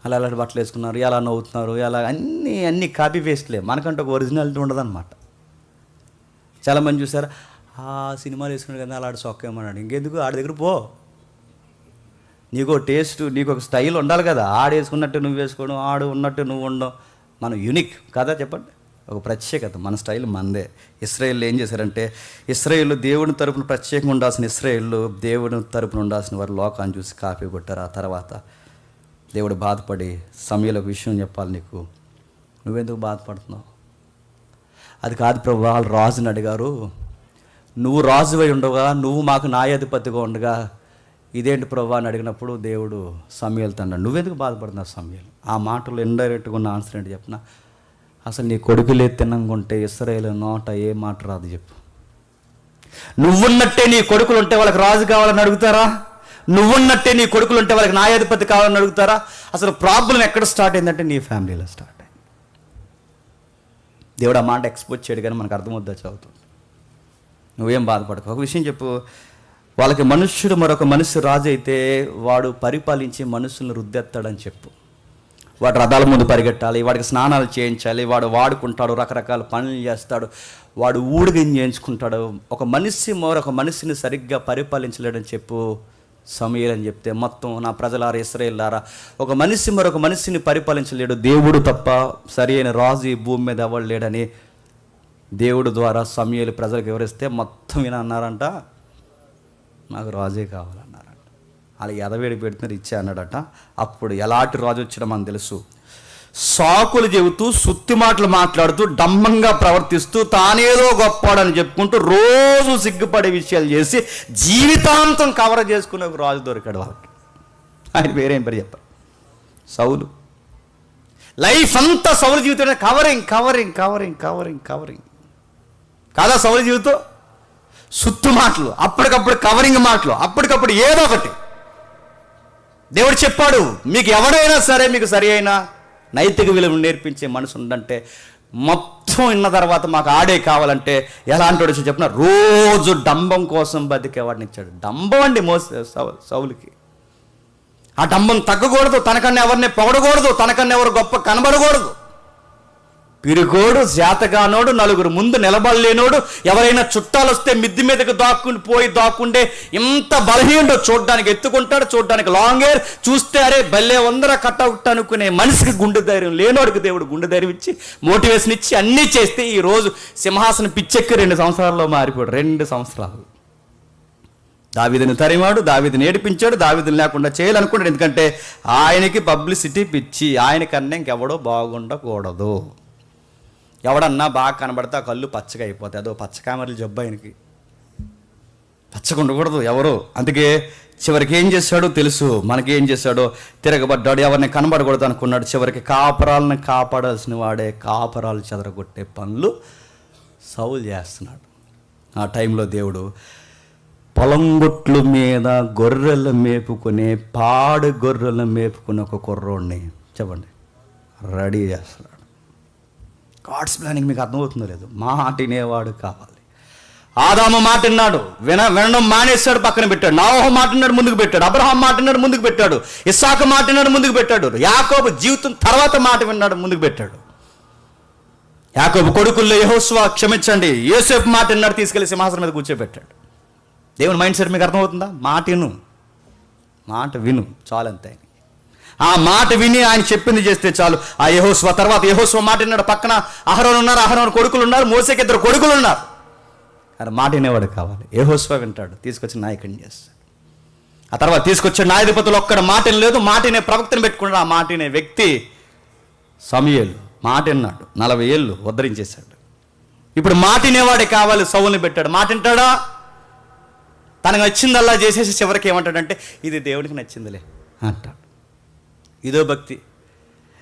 అలా అలాంటి బట్టలు వేసుకున్నారు, ఎలా నవ్వుతున్నారు, ఎలా అన్నీ కాపీ పేస్ట్లే, మనకంటే ఒక ఒరిజినాలిటీ ఉండదన్నమాట. చాలామంది చూసారా, ఆ సినిమాలు వేసుకున్నాడు కదా అలాంటి సొక్క ఏమన్నాడు, ఇంకెందుకు ఆడి దగ్గర పో, నీకు టేస్ట్ నీకు ఒక స్టైల్ ఉండాలి కదా. ఆడు వేసుకున్నట్టు నువ్వు వేసుకోవడం, ఆడు ఉన్నట్టు నువ్వు ఉండడం, మనం యూనిక్ కదా చెప్పండి, ఒక ప్రత్యేకత, మన స్టైల్ మనదే. ఇశ్రాయేలు ఏం చేశారంటే, ఇశ్రాయేలు దేవుని తరపున ప్రత్యేకంగా ఉండాల్సిన ఇశ్రాయేలు దేవుని తరపున ఉండాల్సిన వారు లోకాన్ని చూసి కాపీ కొట్టారు. ఆ తర్వాత దేవుడు బాధపడి సమూయేలు ఒక విషయం చెప్పాలి, నీకు నువ్వెందుకు బాధపడుతున్నావు? అది కాదు ప్రభు, వాళ్ళు రాజుని అడిగారు, నువ్వు రాజువై ఉండగా, నువ్వు మాకు న్యాయాధిపతిగా ఉండగా ఇదేంటి ప్రభు అని అడిగినప్పుడు దేవుడు సమూయేలుతో అన్నాడు, నువ్వెందుకు బాధపడుతున్నావు సమూయేలు? ఆ మాటలు ఇండైరెక్ట్గా ఉన్న ఆన్సర్ ఏంటి చెప్పిన, అసలు నీ కొడుకులే తినంగుంటే ఇశ్రాయేలు నోట ఏ మాట రాదు చెప్పు. నువ్వున్నట్టే నీ కొడుకులు ఉంటే వాళ్ళకి రాజు కావాలని అడుగుతారా? నువ్వున్నట్టే నీ కొడుకులు ఉంటే వాళ్ళకి న్యాయాధిపతి కావాలని అడుగుతారా? అసలు ప్రాబ్లం ఎక్కడ స్టార్ట్ అయిందంటే నీ ఫ్యామిలీలో స్టార్ట్ అయింది. దేవుడు ఆ మాట ఎక్స్పోజ్ చేయడు కానీ మనకు అర్థమవుద్దా చదువుతుంది. నువ్వేం బాధపడకు. ఒక విషయం చెప్పు, వాళ్ళకి మనుష్యుడు మరొక మనిషి రాజు అయితే వాడు పరిపాలించి మనుషులను రుద్దెత్తాడని చెప్పు. వాడు రథాల ముందు పరిగెట్టాలి, వాడికి స్నానాలు చేయించాలి, వాడు వాడుకుంటాడు, రకరకాల పనులు చేస్తాడు, వాడు ఊడిగం చేయించుకుంటాడు. ఒక మనిషి మరొక మనిషిని సరిగ్గా పరిపాలించలేడని చెప్పు సమూయేలు అని చెప్తే, మొత్తం నా ప్రజలారా ఇశ్రాయేలులారా, ఒక మనిషి మరొక మనిషిని పరిపాలించలేడు, దేవుడు తప్ప సరి అయిన రాజు ఈ భూమి మీద ఎవరు లేడని దేవుడు ద్వారా సమూయేలు ప్రజలకు వివరిస్తే మొత్తం ఈయన అన్నారంట, నాకు రాజే కావాలన్నారంట. అలా ఎదవేడి పెడుతున్నారు, ఇచ్చే అన్నాడట. అప్పుడు ఎలాంటి రాజు వచ్చాడో మనకు తెలుసు, సాకులు చెబుతూ సుత్తి మాటలు మాట్లాడుతూ డంబంగా ప్రవర్తిస్తూ తానేదో గొప్పవాడని చెప్పుకుంటూ రోజు సిగ్గుపడే విషయాలు చేసి జీవితాంతం కవర్ చేసుకునే ఒక రాజు దొరికాడు వాళ్ళకి. ఆయన పేరేం పేరు చెప్పారు, సౌలు. లైఫ్ అంతా సౌలు జీవితం covering covering covering covering covering కాదా సౌలు జీవితం? సుత్తు మాటలు, అప్పటికప్పుడు కవరింగ్ మాటలు, అప్పటికప్పుడు ఏదో ఒకటి. దేవుడు చెప్పాడు, మీకు ఎవడైనా సరే మీకు సరి అయిన నైతిక విలువలు నేర్పించే మనసు ఉందంటే, మొత్తం విన్న తర్వాత మాకు ఆడే కావాలంటే ఎలాంటి వాడు చెప్పిన రోజు డంబం కోసం బతికేవాడిని ఇచ్చాడు. డంబం అండి సౌలుకి. ఆ డంబం తగ్గకూడదు, తనకన్నా ఎవరిని పొగడకూడదు, తనకన్నా ఎవరు గొప్ప కనబడకూడదు. పిరుకోడు, శాతగానోడు, నలుగురు ముందు నిలబడలేనోడు, ఎవరైనా చుట్టాలు వస్తే మిద్ది మీదకి దాక్కుండే ఇంత బలహీనుడు, చూడ్డానికి ఎత్తుకుంటాడు, చూడ్డానికి లాంగ్ హెయిర్, చూస్తే అరే భలే వందర కట్టవుట్ అనుకునే మనిషికి గుండె ధైర్యం లేనోడికి దేవుడు గుండె ధైర్యం ఇచ్చి మోటివేషన్ ఇచ్చి అన్నీ చేస్తే ఈరోజు సింహాసనం పిచ్చెక్కి 2 సంవత్సరాల్లో మారిపోయాడు. 2 సంవత్సరాలు దావీదుని తరిమాడు, దావీదుని ఏడిపించాడు, దావీదుని లేకుండా చేయాలనుకున్నాడు. ఎందుకంటే ఆయనకి పబ్లిసిటీ పిచ్చి, ఆయనకన్నా ఇంకెవడో బాగుండకూడదు. ఎవడన్నా బాగా కనబడితే ఆ కళ్ళు పచ్చగా అయిపోతాయి. అదో పచ్చకామర్లు జబ్బు ఆయనకి. పచ్చగా ఉండకూడదు ఎవరు. అందుకే చివరికి ఏం చేశాడో తెలుసు, మనకి ఏం చేశాడో, తిరగబడ్డాడు, ఎవరిని కనబడకూడదు అనుకున్నాడు. చివరికి కాపరాలను కాపాడాల్సిన వాడే కాపరాలు చెదరగొట్టే పనులు సౌలు చేస్తున్నాడు. ఆ టైంలో దేవుడు పొలంగొట్ల మీద గొర్రెలు మేపుకునే పాడు గొర్రెలు మేపుకునే ఒక కుర్రోడిని చెప్పండి రెడీ చేస్తున్నాడు. గాడ్స్ ప్లానింగ్ మీకు అర్థమవుతుందో లేదు. మాట వినేవాడు కావాలి. ఆదాము మాట విన్నాడు, వినడం మానేశాడు, పక్కన పెట్టాడు. నోహు మాట విన్నాడు, ముందుకు పెట్టాడు. అబ్రహాం మాట విన్నాడు, ముందుకు పెట్టాడు. ఇస్సాకు మాట విన్నాడు, ముందుకు పెట్టాడు. యాకోబు జీవితం తర్వాత మాట విన్నాడు, ముందుకు పెట్టాడు. యాకోబు కొడుకుల్లో యెహోషువ క్షమించండి యోసేపు మాట విన్నాడు, తీసుకెళ్లి సింహాసనం మీద కూర్చోబెట్టాడు. దేవుని మైండ్ సెట్ మీకు అర్థమవుతుందా? మాట విను చాలంతే. ఆ మాట విని ఆయన చెప్పింది చేస్తే చాలు. ఆ యెహోషువ తర్వాత యెహోషువ మాట విన్నాడు. పక్కన అహరోను ఉన్నారు, అహరోను కొడుకులు ఉన్నారు, మోసేకి 2 కొడుకులు ఉన్నారు. కానీ మాట వినేవాడు కావాలి. యెహోషువ వింటాడు, తీసుకొచ్చి నాయకుడిని చేస్తాడు. ఆ తర్వాత తీసుకొచ్చే న్యాయాధిపతులు ఒక్కడ మాట లేదు, మాట వినే ప్రవక్తను పెట్టుకున్నాడు. ఆ మాట వినే వ్యక్తి సమూయేలు. మాట విన్నాడు, 40 ఏళ్ళు ఉద్ధరించేశాడు. ఇప్పుడు మాట వినేవాడే కావాలి. సౌలుని పెట్టాడు. మాట వింటాడా? తనకు నచ్చిందల్లా చేసేసి చివరికి ఏమంటాడంటే ఇది దేవుడికి నచ్చిందిలే అంటాడు. ఇదో భక్తి.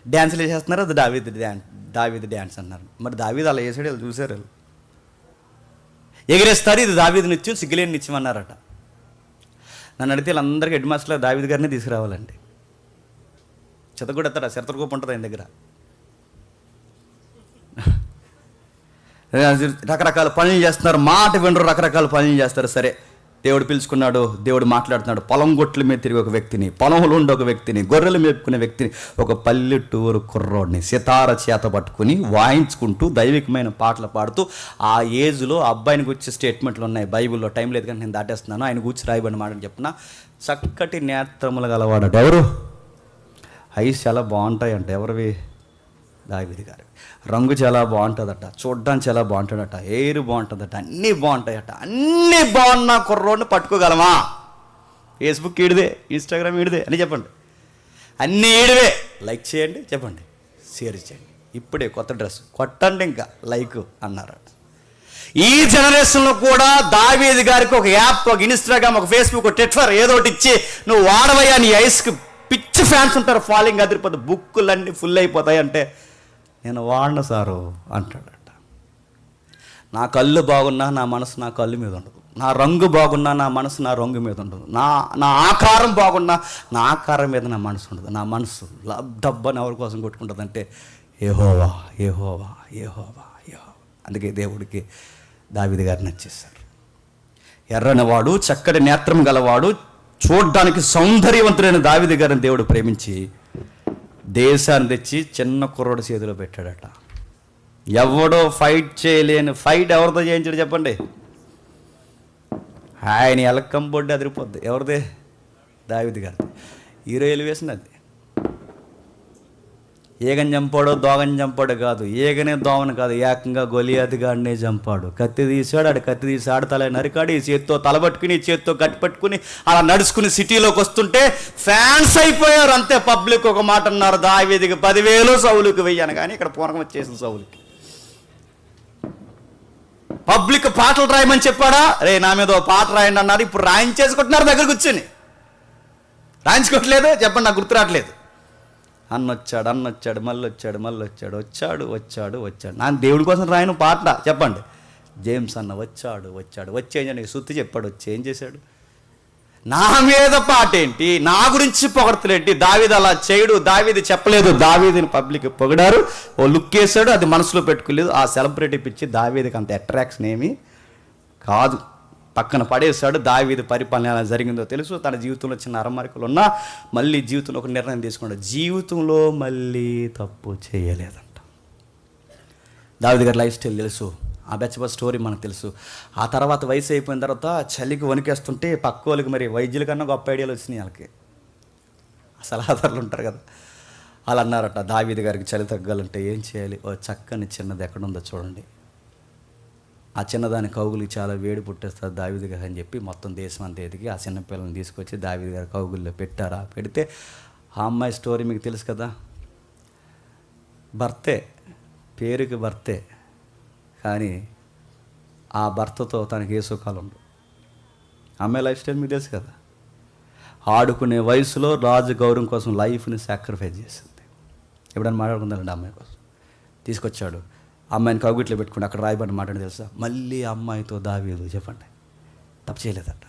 డ్యాన్సులు వేసేస్తున్నారు, అది దావీదు డ్యాన్స్ అన్నారు. మరి దావీదు అలా వేసాడు, వాళ్ళు చూశారు. వాళ్ళు ఎగిరేస్తారు, ఇది దావీదు నిత్యం, సిగ్గులేని నిత్యం అన్నారట. నన్ను అడిగితే వీళ్ళందరికీ హెడ్ మాస్టర్లో దావీదు గారిని తీసుకురావాలండి. చెత్తగొడతాడు, శరతరూపం ఉంటుంది ఆయన దగ్గర. రకరకాల పనులు చేస్తున్నారు, మాట వినరు, రకరకాల పనులు చేస్తారు. సరే, దేవుడు పిలుచుకున్నాడు, దేవుడు మాట్లాడుతున్నాడు. పొలం గొట్ల మీద తిరిగి ఒక వ్యక్తిని, పొలంలో ఉండే ఒక వ్యక్తిని, గొర్రెలు మేపుకునే వ్యక్తిని, ఒక పల్లెటూరు కుర్రోడిని సితార చేత పట్టుకుని వాయించుకుంటూ దైవికమైన పాటలు పాడుతూ, ఆ ఏజ్లో అబ్బాయిని గురించి స్టేట్మెంట్లు ఉన్నాయి బైబిల్లో. టైం లేదు కానీ నేను దాటేస్తున్నాను. ఆయన గురించి రాయబడిన మాటని చెప్పిన చక్కటి నేత్రములు గలవాడట. ఎవరు? ఐస్ చాలా బాగుంటాయంట. ఎవరివి? దావీదు గారు. రంగు చాలా బాగుంటుందట, చూడ్డానికి చాలా బాగుంటుందట, ఎయిర్ బాగుంటుందట, అన్నీ బాగుంటాయట. అన్నీ బాగున్న కుర్రోడిని పట్టుకోగలమా? ఫేస్బుక్ ఈడిదే, ఇన్స్టాగ్రామ్ ఈడిదే అని చెప్పండి. అన్నీ ఈడివే. లైక్ చేయండి, చెప్పండి, షేర్ చేయండి. ఇప్పుడే కొత్త డ్రెస్ కొట్టండి, ఇంకా లైక్ అన్నారట. ఈ జనరేషన్లో కూడా దావీదు గారికి ఒక యాప్, ఒక ఇన్స్టాగ్రామ్, ఒక ఫేస్బుక్, ఒక ట్విట్టర్ ఏదో ఒకటి ఇచ్చి నువ్వు వాడవయ్యా, నీ ఐస్కి పిచ్చి ఫ్యాన్స్ ఉంటారు, ఫాలోయింగ్ అదిరిపోతుంది, బుక్కులన్నీ ఫుల్ అయిపోతాయి అంటే నేను వాడిన సారు అంటాడట. నా కళ్ళు బాగున్నా నా మనసు నా కళ్ళు మీద ఉండదు, నా రంగు బాగున్నా నా మనసు నా రంగు మీద ఉండదు, నా ఆకారం బాగున్నా నా ఆకారం మీద నా మనసు ఉండదు. నా మనసు డబ్బని ఎవరి కోసం కొట్టుకుంటుందంటే యెహోవా యెహోవా యెహోవా యెహోవా. అందుకే దేవుడికి దావీదు గారు నచ్చేశారు. ఎర్రనివాడు, చక్కటి నేత్రం గలవాడు, చూడ్డానికి సౌందర్యవంతుడైన దావీదు గారిని దేవుడు ప్రేమించి దేశాన్ని తెచ్చి చిన్న కుర్రోడు చేతిలో పెట్టాడట. ఎవడో ఫైట్ చేయలేని ఫైట్ ఎవరితో చేయించాడు చెప్పండి? ఆయన ఎలక్కం బొడ్డు అదిరిపోద్ది. ఎవరిదే? దావీదు గారిది. Hero elevation. ఏగని చంపాడో దోగని చంపాడో కాదు, ఏగనే దోమని కాదు, ఏకంగా గొలియాతు గాడినే చంపాడు. కత్తి తీసాడు, ఆడు కత్తి తీసి ఆడతల నరికాడు. ఈ చేత్తో తలబట్టుకుని, చేత్తో గట్టి పట్టుకుని అలా నడుచుకుని సిటీలోకి వస్తుంటే ఫ్యాన్స్ అయిపోయారు. అంతే, పబ్లిక్ ఒక మాట అన్నారు, దావీదుకి 10,000 సౌలుకి 1000 కానీ ఇక్కడ పూర్వం వచ్చేసింది సౌలుకి. పబ్లిక్ పాటలు రాయమని చెప్పాడా? రే నా మీద పాట రాయండి అన్నారు. ఇప్పుడు రాయించేసుకుంటున్నారు దగ్గర కూర్చొని. రాయించుకోవట్లేదు చెప్పండి, నాకు గుర్తు రావట్లేదు. అన్నొచ్చాడు వచ్చాడు. నా దేవుడి కోసం రాయను పాట చెప్పండి. జేమ్స్ అన్న వచ్చేయని సుత్తి చెప్పాడు. వచ్చి ఏం చేశాడు? నా మీద పాట ఏంటి, నా గురించి పొగడతలేంటి? దావీదు అలా చేయడు, దావీదు చెప్పలేదు. దావీదుని పబ్లిక్ పొగిడారు, ఓ లుక్ వేసాడు, అది మనసులో పెట్టుకోలేదు. ఆ సెలబ్రిటీ పిచ్చి దావీదుకి అంత అట్రాక్షన్ ఏమీ కాదు, పక్కన పడేశాడు. దావీదు పరిపాలన ఎలా జరిగిందో తెలుసు. తన జీవితంలో చిన్న అరమరికలు ఉన్నా మళ్ళీ జీవితంలో ఒక నిర్ణయం తీసుకున్నాడు. జీవితంలో మళ్ళీ తప్పు చేయలేదంట. దావీదు గారి లైఫ్ స్టైల్ తెలుసు, ఆ బెచ్చబ స్టోరీ మనకు తెలుసు. ఆ తర్వాత వయసు అయిపోయిన తర్వాత చలికి వణికేస్తుంటే పక్క వాళ్ళకి మరి వైద్యుల కన్నా గొప్ప ఐడియాలు వచ్చినాయి. వాళ్ళకి సలహాదారులు ఉంటారు కదా, వాళ్ళు అన్నారట, దావీదు గారికి చలి తగ్గాలంటే ఏం చేయాలి? ఓ చక్కని చిన్నది ఎక్కడుందో చూడండి, ఆ చిన్నదాని కౌగులికి చాలా వేడి పుట్టేస్తారు దావీదు గారు అని చెప్పి మొత్తం దేశం అంతా ఎదిగి ఆ చిన్నపిల్లల్ని తీసుకొచ్చి దావీదు గారి కౌగుల్లో పెట్టారా. పెడితే ఆ అమ్మాయి స్టోరీ మీకు తెలుసు కదా. భర్తే పేరుకి భర్తే, కానీ ఆ భర్తతో తనకి ఏ సుఖాలు ఉండవు. అమ్మాయి లైఫ్ స్టైల్ మీకు తెలుసు కదా. ఆడుకునే వయసులో రాజు గౌరవం కోసం లైఫ్ని సాక్రిఫైస్ చేసింది. ఎప్పుడైనా మాట్లాడుకుందానండి అమ్మాయి కోసం. తీసుకొచ్చాడు, అమ్మాయిని కౌగిట్లో పెట్టుకుని అక్కడ రాయబడిన మాట తెలుసా, మళ్ళీ అమ్మాయితో దావీదు, చెప్పండి, తప్పు చేయలేదట.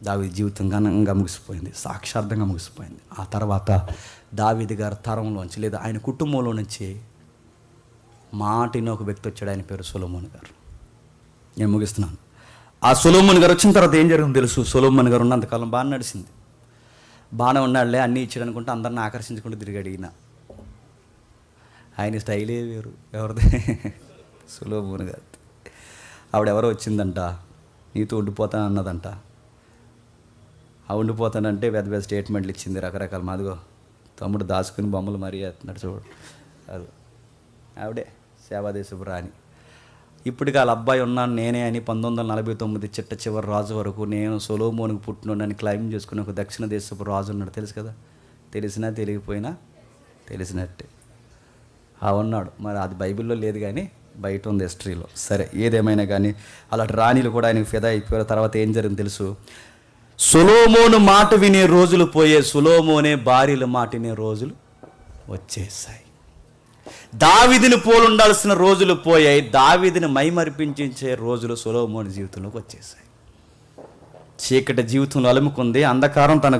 దావీదు జీవితం ఘనంగా ముగిసిపోయింది, సాక్షార్థంగా ముగిసిపోయింది. ఆ తర్వాత దావీదు గారి తరంలోంచి లేదా ఆయన కుటుంబంలో నుంచి మాటిన ఒక వ్యక్తి వచ్చాడు. ఆయన పేరు సొలొమోను గారు. నేను ముగిస్తున్నాను. ఆ సొలొమోను గారు వచ్చిన తర్వాత ఏం జరిగిందో తెలుసు. సొలొమోను గారు ఉన్నంతకాలం బాగా నడిచింది, బాగానే ఉన్నాడులే, అన్నీ ఇచ్చాడు అనుకుంటే అందరిని ఆకర్షించుకుంటూ తిరిగాడు ఈయన. ఆయన స్టైలే వేరు. ఎవరిది? సొలొమోను గారు. ఆవిడెవరో వచ్చిందంట, నీతో ఉండిపోతాను అన్నదంట. ఆ ఉండిపోతానంటే పెద్ద పెద్ద స్టేట్మెంట్లు ఇచ్చింది రకరకాల. మాదిగో తమ్ముడు దాచుకుని బొమ్మలు మరీ వేస్తున్నాడు చూడు, అది ఆవిడే సేవాదేశపు రాణి. ఇప్పటికి వాళ్ళ అబ్బాయి ఉన్నాను నేనే అని 1949 చిట్ట చివరి రాజు వరకు నేను సొలొమోనుకు పుట్టినని క్లైమ్ చేసుకుని ఒక దక్షిణ దేశపు రాజు ఉన్నాడు. తెలుసు కదా, తెలిసినా తెలియకపోయినా తెలిసినట్టే ఉన్నాడు. మరి అది బైబిల్లో లేదు కానీ బయట ఉంది హిస్టరీలో. సరే, ఏదేమైనా కానీ అలాంటి రాణిలు కూడా ఆయనకు ఫిదా అయిపోయారు. తర్వాత ఏం జరిగింది తెలుసు. సొలొమోను మాట వినే రోజులు పోయే, సొలొమోనే భార్యల మాట వినే రోజులు వచ్చేసాయి. దావీదుని పోలుండాల్సిన రోజులు పోయాయి, దావీదుని మైమరిపించే రోజులు సొలొమోను జీవితంలోకి వచ్చేసాయి. చీకటి జీవితంలో అలుముకుంది, అంధకారం తన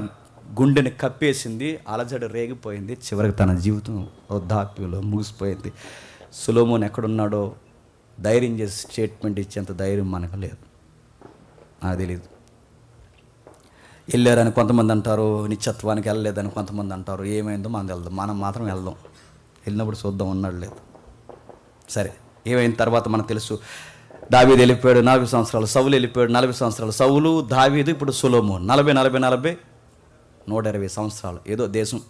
గుండెని కప్పేసింది, అలజడి రేగిపోయింది. చివరికి తన జీవితం వృద్ధాప్యంలో ముగిసిపోయింది. సొలొమోను ఎక్కడున్నాడో ధైర్యం చేసి స్టేట్మెంట్ ఇచ్చేంత ధైర్యం మనకు లేదు, నాకు తెలీదు. వెళ్ళారని కొంతమంది అంటారు, నిత్యత్వానికి వెళ్ళలేదని కొంతమంది అంటారు. ఏమైందో మనం వెళ్దాం, మనం మాత్రం వెళ్దాం. వెళ్ళినప్పుడు చూద్దాం ఉన్నాడు లేదు. సరే, ఏమైన తర్వాత మనకు తెలుసు. దావీదు వెళ్ళిపోయాడు 40 సంవత్సరాలు, సౌలు వెళ్ళిపోయాడు 40 సంవత్సరాలు. సౌలు, దావీదు, ఇప్పుడు సొలొమోను 40 120 సంవత్సరాలు. ఏదో దేశం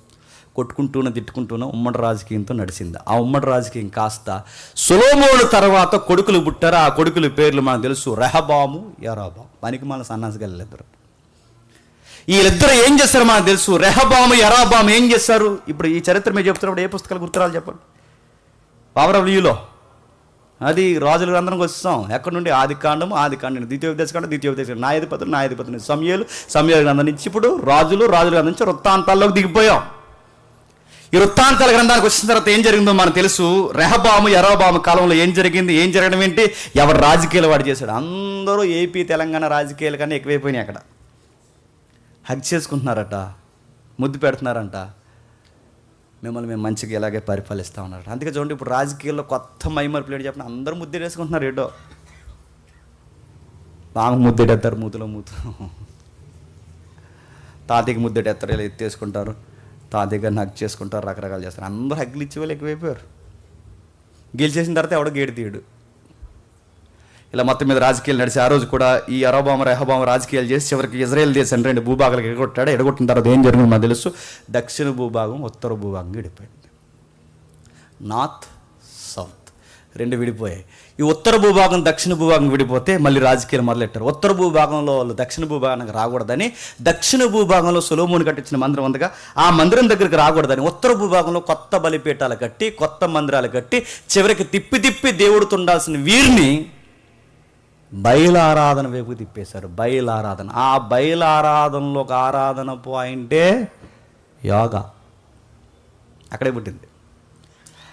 కొట్టుకుంటూనే తిట్టుకుంటూనే ఉమ్మడి రాజకీయంతో నడిచింది. ఆ ఉమ్మడి రాజకీయం కాస్త సొలొమోను తర్వాత కొడుకులు పుట్టారు. ఆ కొడుకుల పేర్లు మనకు తెలుసు, రెహబాము, యరాబాము. పనికి మన సన్నాసిగా వెళ్ళిద్దరు. వీళ్ళిద్దరు ఏం చేస్తారు మనకు తెలుసు. రెహబాము, యరాబాము ఏం చేస్తారు? ఇప్పుడు ఈ చరిత్ర మీరు చెప్తున్నప్పుడు ఏ పుస్తకాలు గుర్తురాలు చెప్పండి. పవర్ ఆఫ్ వ్యూలో అది రాజుల గ్రంథంకి వస్తాం. ఎక్కడి నుండి? ఆదికాండం, ద్వితీయోపదేశకాండం, న్యాయాధిపతులు, సమూయేలు గ్రంథం నుంచి ఇప్పుడు రాజుల గ్రంథం నుంచి వృత్తాంతాల్లోకి దిగిపోయాం. ఈ వృత్తాంతాల గ్రంథానికి వచ్చిన తర్వాత ఏం జరిగిందో మనకు తెలుసు. రెహబాము, యరాబాము కాలంలో ఏం జరిగింది, ఏం జరగడం ఏంటి, ఎవరు రాజకీయాలు వాడు చేశాడు. అందరూ ఏపీ తెలంగాణ రాజకీయాల కన్నా ఎక్కువైపోయినాయి. అక్కడ హగ్ చేసుకుంటున్నారట, ముద్దు పెడుతున్నారంట, మిమ్మల్ని మేము మంచిగా ఇలాగే పరిపాలిస్తూ ఉన్నారట. అందుకే చూడండి, ఇప్పుడు రాజకీయాల్లో కొత్త మైమర్పులు ఏంటి చెప్పిన, అందరూ ముద్దెడేసుకుంటున్నారు. ఏటో ఆమెకు ముద్దెడేస్తారు, మూతులో తాతయ్యకి ముద్దెడేస్తారు, ఇలా ఎత్తేసుకుంటారు, తాతయ్యగా హగ్ చేసుకుంటారు, రకరకాలు చేస్తారు. అందరూ హగ్గులు ఇచ్చే వాళ్ళు ఎక్కువైపోయారు. గెలిచేసిన తర్వాత ఎవడో గేడి తీయడు. ఇలా మొత్తం మీద రాజకీయాలు నడిచి ఆ రోజు కూడా ఈ యరొబాము, రెహబాము రాజకీయాలు చేసి చివరికి ఇజ్రాయెల్ దేశాన్ని 2 భూభాగాలకు ఎడగొట్టాడు. ఎడగొట్టిన తర్వాత ఏం జరిగింది మనకు తెలుసు. దక్షిణ భూభాగం, ఉత్తర భూభాగం విడిపోయింది. North, south 2 విడిపోయాయి. ఈ ఉత్తర భూభాగం, దక్షిణ భూభాగం విడిపోతే మళ్ళీ రాజకీయాలు మొదలెట్టారు. ఉత్తర భూభాగంలో వాళ్ళు దక్షిణ భూభాగానికి రాకూడదని, దక్షిణ భూభాగంలో సొలొమోను కట్టించిన మందిరం ఉందిగా, ఆ మందిరం దగ్గరికి రాకూడదని ఉత్తర భూభాగంలో కొత్త బలిపీఠాలు కట్టి, కొత్త మందిరాలు కట్టి, చివరికి తిప్పి దేవుడితో ఉండాల్సిన వీరిని బయలారాధన వైపు తిప్పేశారు. బయలారాధన. ఆ బయలారాధనలో ఒక ఆరాధన పాయింటే యోగా. అక్కడే పుట్టింది.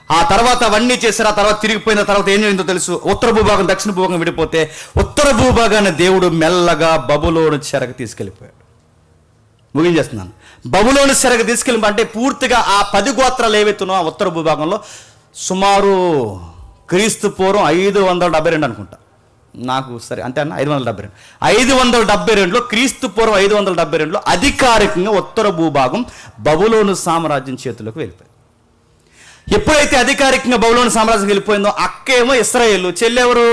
ఆ తర్వాత అవన్నీ చేశారు. ఆ తర్వాత తిరిగిపోయిన తర్వాత ఏం జరిగిందో తెలుసు. ఉత్తర భూభాగం, దక్షిణ భూభాగం విడిపోతే ఉత్తర భూభాగాన్ని దేవుడు మెల్లగా బబులోను చెరకు తీసుకెళ్ళిపోయాడు. ముగించేస్తున్నాను. బబులోను చెరకు తీసుకెళ్ళి అంటే పూర్తిగా ఆ 10 గోత్రాలు ఏవైతున్నో ఆ ఉత్తర భూభాగంలో సుమారు క్రీస్తు పూర్వం 572 అనుకుంటా, నాకు సరే అంతే అన్న, 572లో క్రీస్తు పూర్వం 572లో అధికారికంగా ఉత్తర భూభాగం బబులోను సామ్రాజ్యం చేతులకు వెళ్ళిపోయింది. ఎప్పుడైతే అధికారికంగా బబులోను సామ్రాజ్యం వెళ్ళిపోయిందో అక్కేమో ఇశ్రాయేలు, చెల్లెవరు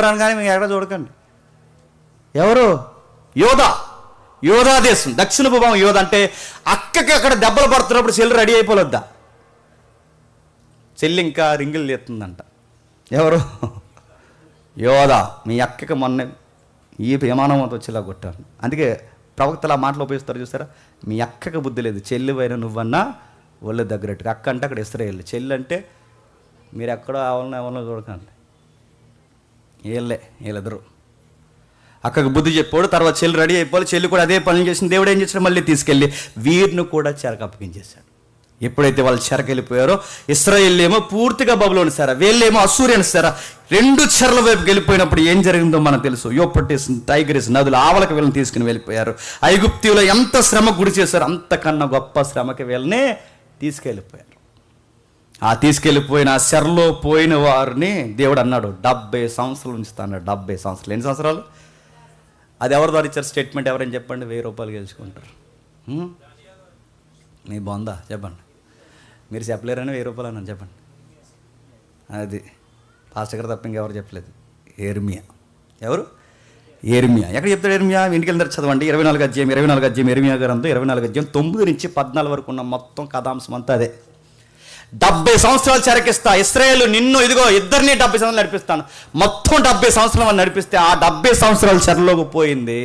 అనగానే మీకు ఎక్కడ చూడకండి, ఎవరు? యోధా దేశం, దక్షిణ భూభాగం యోధ. అంటే అక్కకి అక్కడ దెబ్బలు పడుతున్నప్పుడు చెల్లి రెడీ అయిపోలేద్దా? చెల్లి ఇంకా రింగిల్ చేస్తుందంట. ఎవరు? యోధ. మీ అక్కకి మొన్న ఈ విమానంతో వచ్చేలా కొట్టారు. అందుకే ప్రవక్తలు ఆ మాటలు ఉపయోగిస్తారు చూస్తారా, మీ అక్కకి బుద్ధి లేదు, చెల్లివైన నువ్వన్నా ఒళ్ళు దగ్గరట్టుగా. అక్క అంటే అక్కడ ఇస్రాయేల్, చెల్లి అంటే మీరు ఎక్కడో ఎవరినో చూడకండి, వీళ్ళిద్దరు. అక్కకు బుద్ధి చెప్పాడు, తర్వాత చెల్లి రెడీ అయిపోవాలి, చెల్లి కూడా అదే పనులు చేసింది. దేవుడు ఏం చేశాడు, మళ్ళీ తీసుకెళ్ళి వీరిని కూడా చెరకు అప్పగించేశాడు. ఎప్పుడైతే వాళ్ళు చెరకు వెళ్ళిపోయారో ఇశ్రాయేలు ఏమో పూర్తిగా బబులోను సారా, వీళ్ళేమో అసూరియన్ సారా, రెండు చెరల వైపు వెళ్ళిపోయినప్పుడు ఏం జరిగిందో మనకు తెలుసు. యూఫ్రటీస్, టైగ్రిస్ నదులు ఆవలకు వీళ్ళని తీసుకుని వెళ్ళిపోయారు. ఐగుప్తీయులు ఎంత శ్రమ గురి చేశారు, అంతకన్నా గొప్ప శ్రమకి వీళ్ళని తీసుకెళ్ళిపోయారు. ఆ తీసుకెళ్ళిపోయిన చెరలో పోయిన వారిని దేవుడు అన్నాడు 70 సంవత్సరాలు ఉంచుతాడు. 70 సంవత్సరాలు. ఎన్ని సంవత్సరాలు? అది ఎవరి ద్వారా ఇచ్చారు స్టేట్మెంట్? ఎవరైనా చెప్పండి. 1000 రూపాయలు గెలుచుకుంటారు. మీ బొందా చెప్పండి. మీరు చెప్పలేరని 1000 రూపాయలు అన్నాను చెప్పండి. అది పాస్టర్ గారు తప్ప ఇంకెవరు చెప్పలేదు. ఎర్మియా. ఎవరు? ఎర్మియా. ఎక్కడ చెప్తాడు ఎర్మియా? ఇంటికి వెళ్ళిన చదవండి. 24 అధ్యాయం ఎర్మియా గ్రంథం 24 అధ్యాయం 9 నుంచి 14 వరకు ఉన్న మొత్తం కథాంశం అంతా అదే. 70 సంవత్సరాలు చెరకిస్తా, ఇశ్రాయేలు నిన్ను ఇదిగో ఇద్దరిని 70 సంవత్సరాలు నడిపిస్తాను. మొత్తం 70 సంవత్సరాలు నడిపిస్తే ఆ 70 సంవత్సరాలు చెరలోకి పోయింది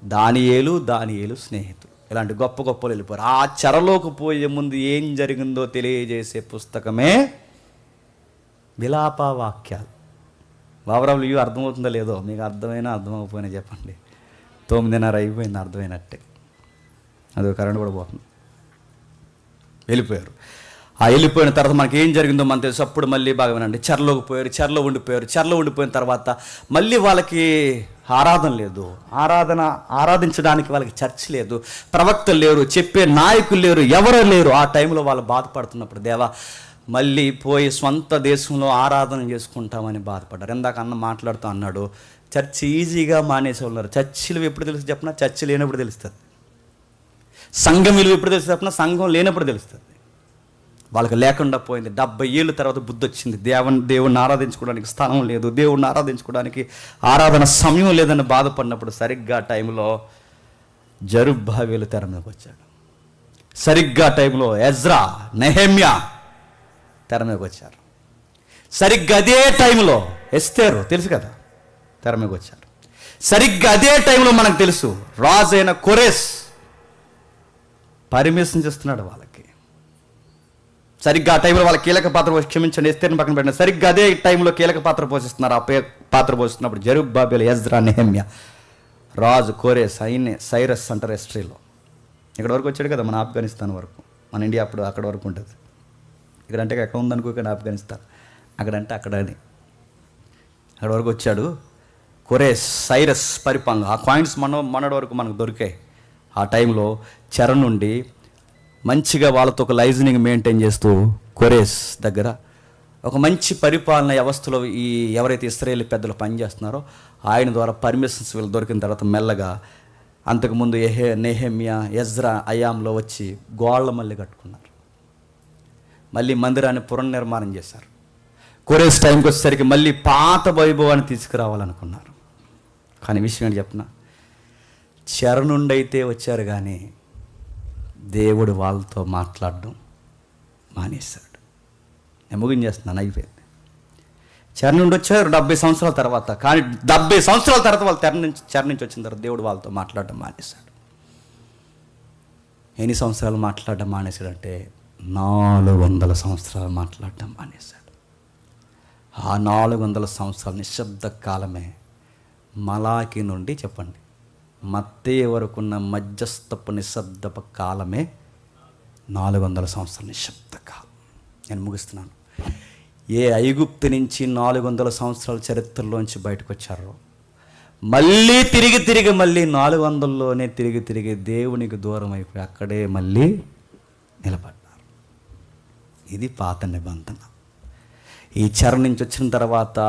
దానియేలు స్నేహితులు. ఇలాంటి గొప్ప గొప్పలు వెళ్ళిపోయారు. ఆ చెరలోకి పోయే ముందు ఏం జరిగిందో తెలియజేసే పుస్తకమే విలాప వాక్యాలు. బాబురావులు ఇవి అర్థమవుతుందో లేదో, మీకు అర్థమైనా అర్థమైపోయినా చెప్పండి. 9:30 అయిపోయింది, అర్థమైనట్టే. అదో కరెంట్ కూడా పోతుంది. వెళ్ళిపోయారు. ఆ వెళ్ళిపోయిన తర్వాత మనకి ఏం జరిగిందో మనకు తెలుసు. అప్పుడు మళ్ళీ బాగా వినండి. చెరలోకి పోయారు, చెరలో ఉండిపోయారు. చెరలో ఉండిపోయిన తర్వాత మళ్ళీ వాళ్ళకి ఆరాధన లేదు, ఆరాధించడానికి వాళ్ళకి చర్చ్ లేదు, ప్రవక్తలు లేరు, చెప్పే నాయకులు లేరు, ఎవరూ లేరు. ఆ టైంలో వాళ్ళు బాధపడుతున్నప్పుడు దేవా మళ్ళీ పోయి సొంత దేశంలో ఆరాధన చేసుకుంటామని బాధపడ్డారు. ఇందాక అన్న మాట్లాడుతూ అన్నాడు, చర్చ్ ఈజీగా మానేసే ఉన్నారు. చర్చిలు ఎప్పుడు తెలుసు చెప్పినా? చర్చ్ లేనప్పుడు తెలుస్తుంది. సంఘం విలువ ఎప్పుడు తెలుసు చెప్పినా? సంఘం లేనప్పుడు తెలుస్తుంది. వాళ్ళకి లేకుండా పోయింది. 70 ఏళ్ళ తర్వాత బుద్ధి వచ్చింది. దేవుణ్ణి ఆరాధించుకోవడానికి స్థానం లేదు, దేవుణ్ణి ఆరాధించుకోవడానికి ఆరాధన సమయం లేదని బాధపడినప్పుడు సరిగ్గా టైంలో జరుబ్బాబెలు తెర మీదకి వచ్చాడు. సరిగ్గా టైంలో ఎజ్రా, నెహెమ్యా తెర మీదకి వచ్చారు. సరిగ్గా అదే టైంలో ఎస్తేరు తెలుసు కదా తెర మీదకి వచ్చారు. సరిగ్గా అదే టైంలో మనకు తెలుసు రాజు అయిన కొరేస్ పర్మిషన్ చేస్తున్నాడు వాళ్ళకి. సరిగ్గా ఆ టైంలో వాళ్ళ కీలక పాత్ర క్షమించండి, ఎస్తేర్ని పక్కన పెట్టిన సరిగ్గా అదే టైంలో కీలక పాత్ర పోషిస్తున్నారు. ఆ పాత్ర పోషిస్తున్నప్పుడు జరుబ్బాబెలు, ఎజ్రా, నెహెమ్యా, రాజు, కోరేస్, సైరస్ అంటారు హిస్టరీలో. ఇక్కడ వరకు వచ్చాడు కదా మన ఆఫ్ఘనిస్తాన్ వరకు. మన ఇండియా అప్పుడు అక్కడ వరకు ఉంటుంది. ఇక్కడంటే ఎక్కడ ఉందనుకోకండి ఆఫ్ఘనిస్తాన్, అక్కడంటే అక్కడ అని. అక్కడ వరకు వచ్చాడు కోరేస్, సైరస్ పరిపాలన. ఆ కాయిన్స్ మనటి వరకు మనకు దొరికాయి. ఆ టైంలో చెర నుండి మంచిగా వాళ్ళతో ఒక లైజనింగ్ మెయింటైన్ చేస్తూ కోరేస్ దగ్గర ఒక మంచి పరిపాలన వ్యవస్థలో ఈ ఎవరైతే ఇశ్రాయేలు పెద్దలు పనిచేస్తున్నారో ఆయన ద్వారా పర్మిషన్స్ వీళ్ళు దొరికిన తర్వాత మెల్లగా అంతకుముందు నెహెమ్యా, ఎజ్రా అయామ్లో వచ్చి గోళ్ళ మళ్ళీ కట్టుకున్నారు. మళ్ళీ మందిరాన్ని పునర్నిర్మాణం చేశారు. కోరేస్ టైంకి వచ్చేసరికి మళ్ళీ పాత వైభవాన్ని తీసుకురావాలనుకున్నారు. కానీ విషయం ఏంటి చెప్పిన, చెర నుండి అయితే వచ్చారు కానీ దేవుడు వాళ్ళతో మాట్లాడడం మానేశాడు. నేను ముగించేస్తున్నాను, అయిపోయింది. చెర నుండి వచ్చారు 70 సంవత్సరాల తర్వాత. కానీ 70 సంవత్సరాల తర్వాత వాళ్ళు చెర నుంచి వచ్చిన తర్వాత దేవుడు వాళ్ళతో మాట్లాడడం మానేశాడు. ఎన్ని సంవత్సరాలు మాట్లాడడం మానేశాడంటే 400 సంవత్సరాలు మాట్లాడడం మానేశాడు. ఆ 400 సంవత్సరాల నిశ్శబ్ద కాలమే మలాకి నుండి చెప్పండి మత్తయి వరకున్న మధ్యస్థపు నిశ్శబ్దపు కాలమే 400 సంవత్సరాల నిశ్శబ్ద కాలం. నేను ముగిస్తున్నాను. ఏ ఐగుప్తు నుంచి 400 సంవత్సరాల చరిత్రలోంచి బయటకు వచ్చారో మళ్ళీ తిరిగి మళ్ళీ 400లోనే తిరిగి దేవునికి దూరం అయిపోయి అక్కడే మళ్ళీ నిలబడ్డారు. ఇది పాత నిబంధన. ఈ చెర నుంచి వచ్చిన తర్వాత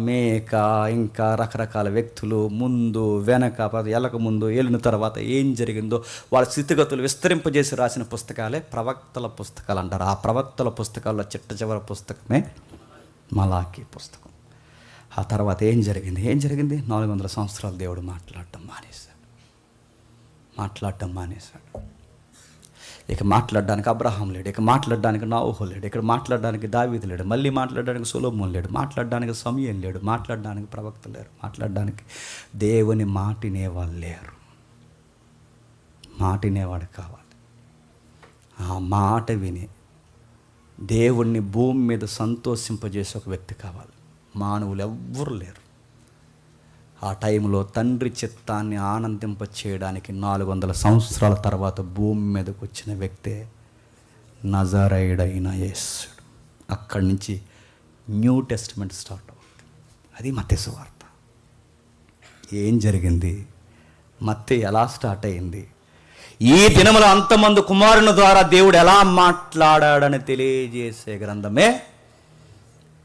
మేక ఇంకా రకరకాల వ్యక్తులు ముందు వెనక ఎలక ముందు ఏలిన తర్వాత ఏం జరిగిందో వాళ్ళ స్థితిగతులు విస్తరింపజేసి రాసిన పుస్తకాలే ప్రవక్తల పుస్తకాలు అంటారు. ఆ ప్రవక్తల పుస్తకాల్లో చిట్ట చివరి పుస్తకమే మలాకి పుస్తకం. ఆ తర్వాత ఏం జరిగింది? 400 సంవత్సరాలు దేవుడు మాట్లాడటం మానేశాడు. ఇక మాట్లాడడానికి అబ్రహాం లేడు, ఇక మాట్లాడడానికి నాహోహు లేడు, ఇక్కడ మాట్లాడడానికి దావీదు లేడు, మళ్ళీ మాట్లాడడానికి సొలొమోను లేడు, మాట్లాడడానికి సమూయేలు లేడు, మాట్లాడడానికి ప్రవక్తలు లేరు, మాట్లాడడానికి దేవుని మాటినేవాళ్ళు లేరు. మాటినేవాడు కావాలి. ఆ మాట విని దేవుణ్ణి భూమి మీద సంతోషింపజేసే ఒక వ్యక్తి కావాలి. మానవులు ఎవ్వరు లేరు. ఆ టైంలో తండ్రి చిత్తాన్ని ఆనందింప చేయడానికి 400 సంవత్సరాల తర్వాత భూమి మీదకి వచ్చిన వ్యక్తే నజరేయుడైన యేసు. అక్కడి నుంచి న్యూ టెస్టిమెంట్ స్టార్ట్ అవుతుంది. అది మత్తయి సువార్త. ఏం జరిగింది? మత్తయి ఎలా స్టార్ట్ అయింది? ఈ దినములో అంతమంది కుమారుని ద్వారా దేవుడు ఎలా మాట్లాడాడని తెలియజేసే గ్రంథమే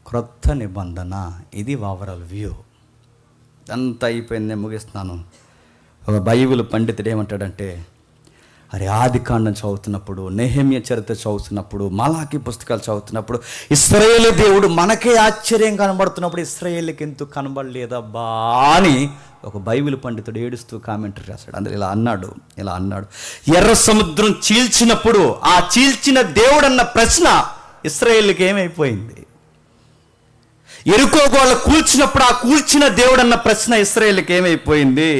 క్రొత్త నిబంధన. ఇది ఓవరాల్ వ్యూ. అంతా అయిపోయింది, నేను ముగిస్తున్నాను. ఒక బైబిల్ పండితుడు ఏమంటాడంటే, అరే ఆదికాండం చదువుతున్నప్పుడు, నెహెమ్యా చరిత్ర చదువుతున్నప్పుడు, మలాకీ పుస్తకాలు చదువుతున్నప్పుడు ఇశ్రాయేలు దేవుడు మనకే ఆశ్చర్యం కనబడుతున్నప్పుడు ఇశ్రాయేలుకి ఎందుకు కనబడలేదబ్బా అని ఒక బైబిల్ పండితుడు ఏడుస్తూ కామెంటరీ రాశాడు. అందులో ఇలా అన్నాడు, ఎర్ర సముద్రం చీల్చినప్పుడు ఆ చీల్చిన దేవుడన్న ప్రశ్న ఇశ్రాయేలుకి ఏమైపోయింది? యెరికో గోడ కూల్చినప్పుడు ఆ కూల్చిన దేవుడన్న ప్రశ్న ఇశ్రాయేలుకి ఏమైపోయింది?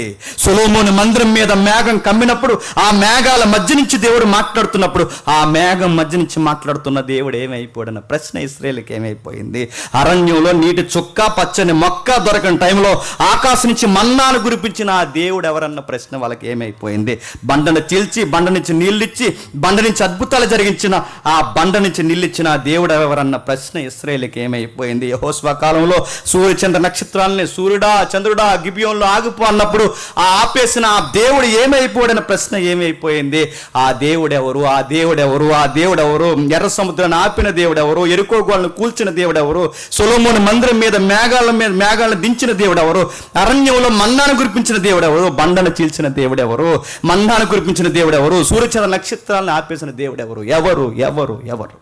సొలొమోను మందిరం మీద మేఘం కమ్మినప్పుడు ఆ మేఘాల మధ్య నుంచి దేవుడు మాట్లాడుతున్నప్పుడు ఆ మేఘం మధ్య నుంచి మాట్లాడుతున్న దేవుడు ఏమైపోయాడన్న ప్రశ్న ఇశ్రాయేలుకి ఏమైపోయింది? అరణ్యంలో నీటి చుక్క పచ్చని మొక్క దొరకని టైంలో ఆకాశం నుంచి మన్నాను కురిపించిన ఆ దేవుడు ఎవరన్న ప్రశ్న వాళ్ళకి ఏమైపోయింది? బండను చీల్చి బండ నుంచి నీళ్ళిచ్చి బండ నుంచి అద్భుతాలు జరిగించిన ఆ బండ నుంచి నీళ్ళిచ్చిన ఆ దేవుడు ఎవరన్న ప్రశ్న ఇశ్రాయేలుకి ఏమైపోయింది? యెహోషువ కాలంలో సూర్య చంద్ర నక్షత్రాలని సూర్యుడా చంద్రుడా గిబియోన్లో ఆగిపో అన్నప్పుడు ఆ ఆపేసిన ఆ దేవుడు ఏమైపోయాడన్న ప్రశ్న ఏమైపోయింది? ఆ దేవుడెవరు? ఆ దేవుడెవరు? ఆ దేవుడెవరు? ఎర్ర సముద్రాన్ని ఆపిన దేవుడెవరు? యెరికో గోడను కూల్చిన దేవుడెవరు? సొలొమోను మందిరం మీద మేఘాలను దించిన దేవుడెవరు? అరణ్యంలో మన్నాను కురిపించిన దేవుడెవరు? బండను చీల్చిన దేవుడెవరు? మన్నాను కురిపించిన దేవుడెవరు? సూర్యచంద్ర నక్షత్రాలను ఆపేసిన దేవుడెవరు? ఎవరు ఎవరు ఎవరు?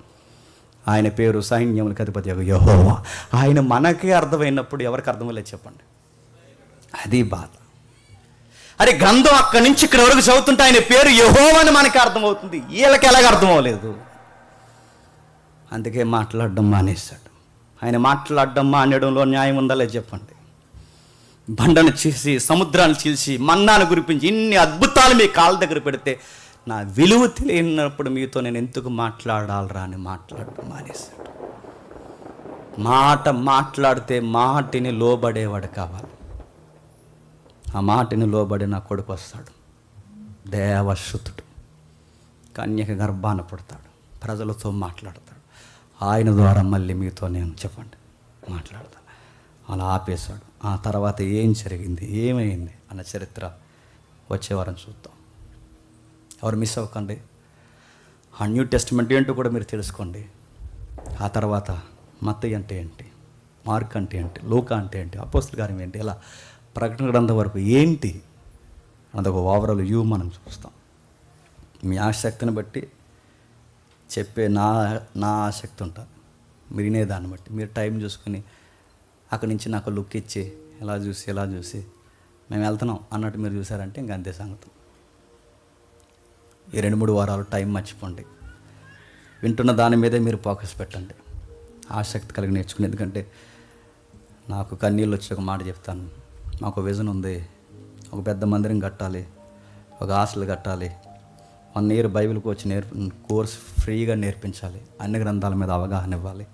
ఆయన పేరు సైన్యములకు అధిపతి యెహోవా. ఆయన మనకే అర్థమైనప్పుడు ఎవరికి అర్థమలేదు చెప్పండి? అది బాధ. అరే గ్రంథం అక్కడి నుంచి ఇక్కడ వరకు చదువుతుంటే ఆయన పేరు యెహోవా అని మనకి అర్థమవుతుంది, వీళ్ళకి ఎలాగ అర్థం అవ్వలేదు? అందుకే మాట్లాడడం మానేశాడు. ఆయన మాట్లాడడం మానేయడంలో న్యాయం ఉందా లేదు చెప్పండి? బండను చేసి సముద్రాన్ని చీల్చి మన్నాను కురిపించి ఇన్ని అద్భుతాలు మీ కాళ్ళ దగ్గర పెడితే నా విలువ తెలియనప్పుడు మీతో నేను ఎందుకు మాట్లాడాలరా అని మాట్లాడటం మానేశాడు. మాట మాట్లాడితే మాటిని లోబడేవాడు కావాలి. ఆ మాటిని లోబడి నా కొడుకు వస్తాడు, దేవశ్రుతుడు, కన్యక గర్భాన పుడతాడు, ప్రజలతో మాట్లాడతాడు. ఆయన ద్వారా మళ్ళీ మీతో నేను చెప్పండి మాట్లాడతాను. అలా ఆపేశాడు. ఆ తర్వాత ఏం జరిగింది, ఏమైంది అన్న చరిత్ర వచ్చే వారం చూద్దాం. ఎవరు మిస్ అవ్వకండి. ఆ న్యూ టెస్టిమెంట్ ఏంటో కూడా మీరు తెలుసుకోండి. ఆ తర్వాత మత్తయి అంటే ఏంటి, మార్క్ అంటే ఏంటి, లూకా అంటే ఏంటి, అపోస్తల కార్యం ఏంటి, ఇలా ప్రకటన గ్రంథం వరకు ఏంటి అదొక ఓవరాల్ వ్యూ మనం చూస్తాం. మీ ఆసక్తిని బట్టి చెప్పే నా ఆసక్తి ఉంటుంది. మీరు వినేదాన్ని బట్టి మీరు టైం చూసుకుని అక్కడి నుంచి నాకు లుక్ ఇచ్చి ఎలా చూసి మేము వెళ్తున్నాం అన్నట్టు మీరు చూసారంటే ఇంక అంతే సంగతి. ఈ 2-3 వారాలు టైం మర్చిపోండి. వింటున్న దాని మీదే మీరు ఫోకస్ పెట్టండి, ఆసక్తి కలిగి నేర్చుకుని. ఎందుకంటే నాకు కన్నీళ్ళు వచ్చి ఒక మాట చెప్తాను. మాకు విజన్ ఉంది, ఒక పెద్ద మందిరం కట్టాలి, ఒక హాస్టల్ కట్టాలి, 1 ఇయర్ బైబిల్ కోర్స్ ఫ్రీగా నేర్పించాలి, అన్ని గ్రంథాల మీద అవగాహన ఇవ్వాలి.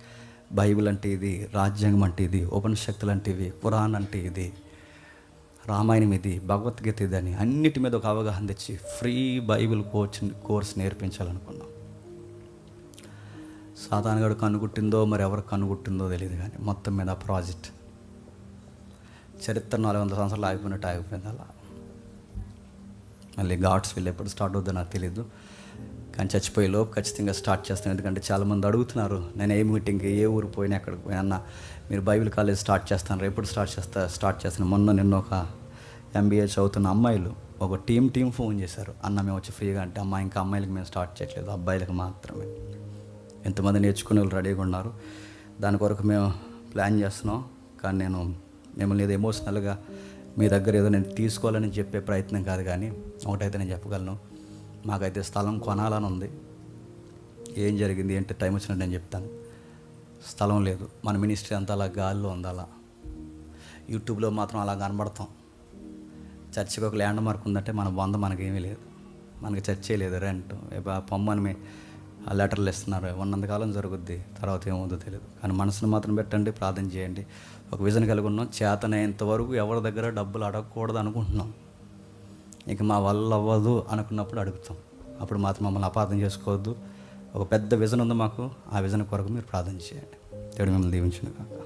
బైబిల్ అంటే ఇది, రాజ్యాంగం అంటే ఇది, ఉపనిషత్తులు అంటే ఇవి, ఖురాన్ అంటే ఇది, రామాయణం ఇది, భగవద్గీత ఇది అని అన్నిటి మీద ఒక అవగాహన తెచ్చి ఫ్రీ బైబిల్ కోర్స్ నేర్పించాలనుకున్నాం. సాతానుగాడు కనుగుట్టిందో మరి ఎవరు కనుగుట్టిందో తెలియదు, కానీ మొత్తం మీద ఆ ప్రాజెక్ట్ చరిత్ర 400 సంవత్సరాలు ఆగిపోయింది. అలా మళ్ళీ గాడ్స్ విల్ ఎప్పుడు స్టార్ట్ అవుతుందో నాకు తెలీదు, కానీ చచ్చిపోయేలోపు ఖచ్చితంగా స్టార్ట్ చేస్తాను. ఎందుకంటే చాలామంది అడుగుతున్నారు, నేను ఏ మీటింగ్కి ఏ ఊరు పోయినా ఎక్కడికి పోయినా అన్న మీరు బైబిల్ కాలేజ్ స్టార్ట్ చేస్తాను, ఎప్పుడు స్టార్ట్ చేస్తాను. నిన్న ఒక MBA చదువుతున్న అమ్మాయిలు ఒక టీం ఫోన్ చేశారు, అన్న మేము వచ్చి ఫ్రీగా అంటే, అమ్మాయి ఇంకా అమ్మాయిలకి మేము స్టార్ట్ చేయట్లేదు, అబ్బాయిలకు మాత్రమే. ఎంతమంది నేర్చుకునే వాళ్ళు రెడీగా ఉన్నారు, దాని కొరకు మేము ప్లాన్ చేస్తున్నాం. కానీ నేను మిమ్మల్ని ఏదో ఎమోషనల్గా మీ దగ్గర ఏదో నేను తీసుకోవాలని చెప్పే ప్రయత్నం కాదు, కానీ ఒకటైతే నేను చెప్పగలను, మాకైతే స్థలం కొనాలని ఉంది. ఏం జరిగింది ఏంటి టైం వచ్చినట్టు నేను చెప్తాను. స్థలం లేదు, మన మినిస్ట్రీ అంతా అలా గాల్లో ఉంది. అలా యూట్యూబ్లో మాత్రం అలా కనబడతాం. చర్చికి ఒక ల్యాండ్ మార్క్ ఉందంటే మన మనకేమీ లేదు, మనకి చర్చే లేదు, రెంట్ పొమ్మని ఆ లెటర్లు ఇస్తున్నారు, ఉన్నంతకాలం జరుగుద్ది, తర్వాత ఏమవుతుందో తెలియదు. కానీ మనసును మాత్రం పెట్టండి, ప్రార్థన చేయండి. ఒక విజన్ కలిగి ఉన్నాం, చేతనైనంతవరకు ఎవరి దగ్గర డబ్బులు అడగకూడదు అనుకుంటున్నాం. ఇక మా వల్ల అవ్వదు అనుకున్నప్పుడు అడుగుతాం. అప్పుడు మాత్రం మమ్మల్ని అపార్థం చేసుకోవద్దు. ఒక పెద్ద విజన్ ఉంది మాకు, ఆ విజన్ కొరకు మీరు ప్రార్థన చేయండి. దేవుడు మిమ్మల్ని దీవించును కాక.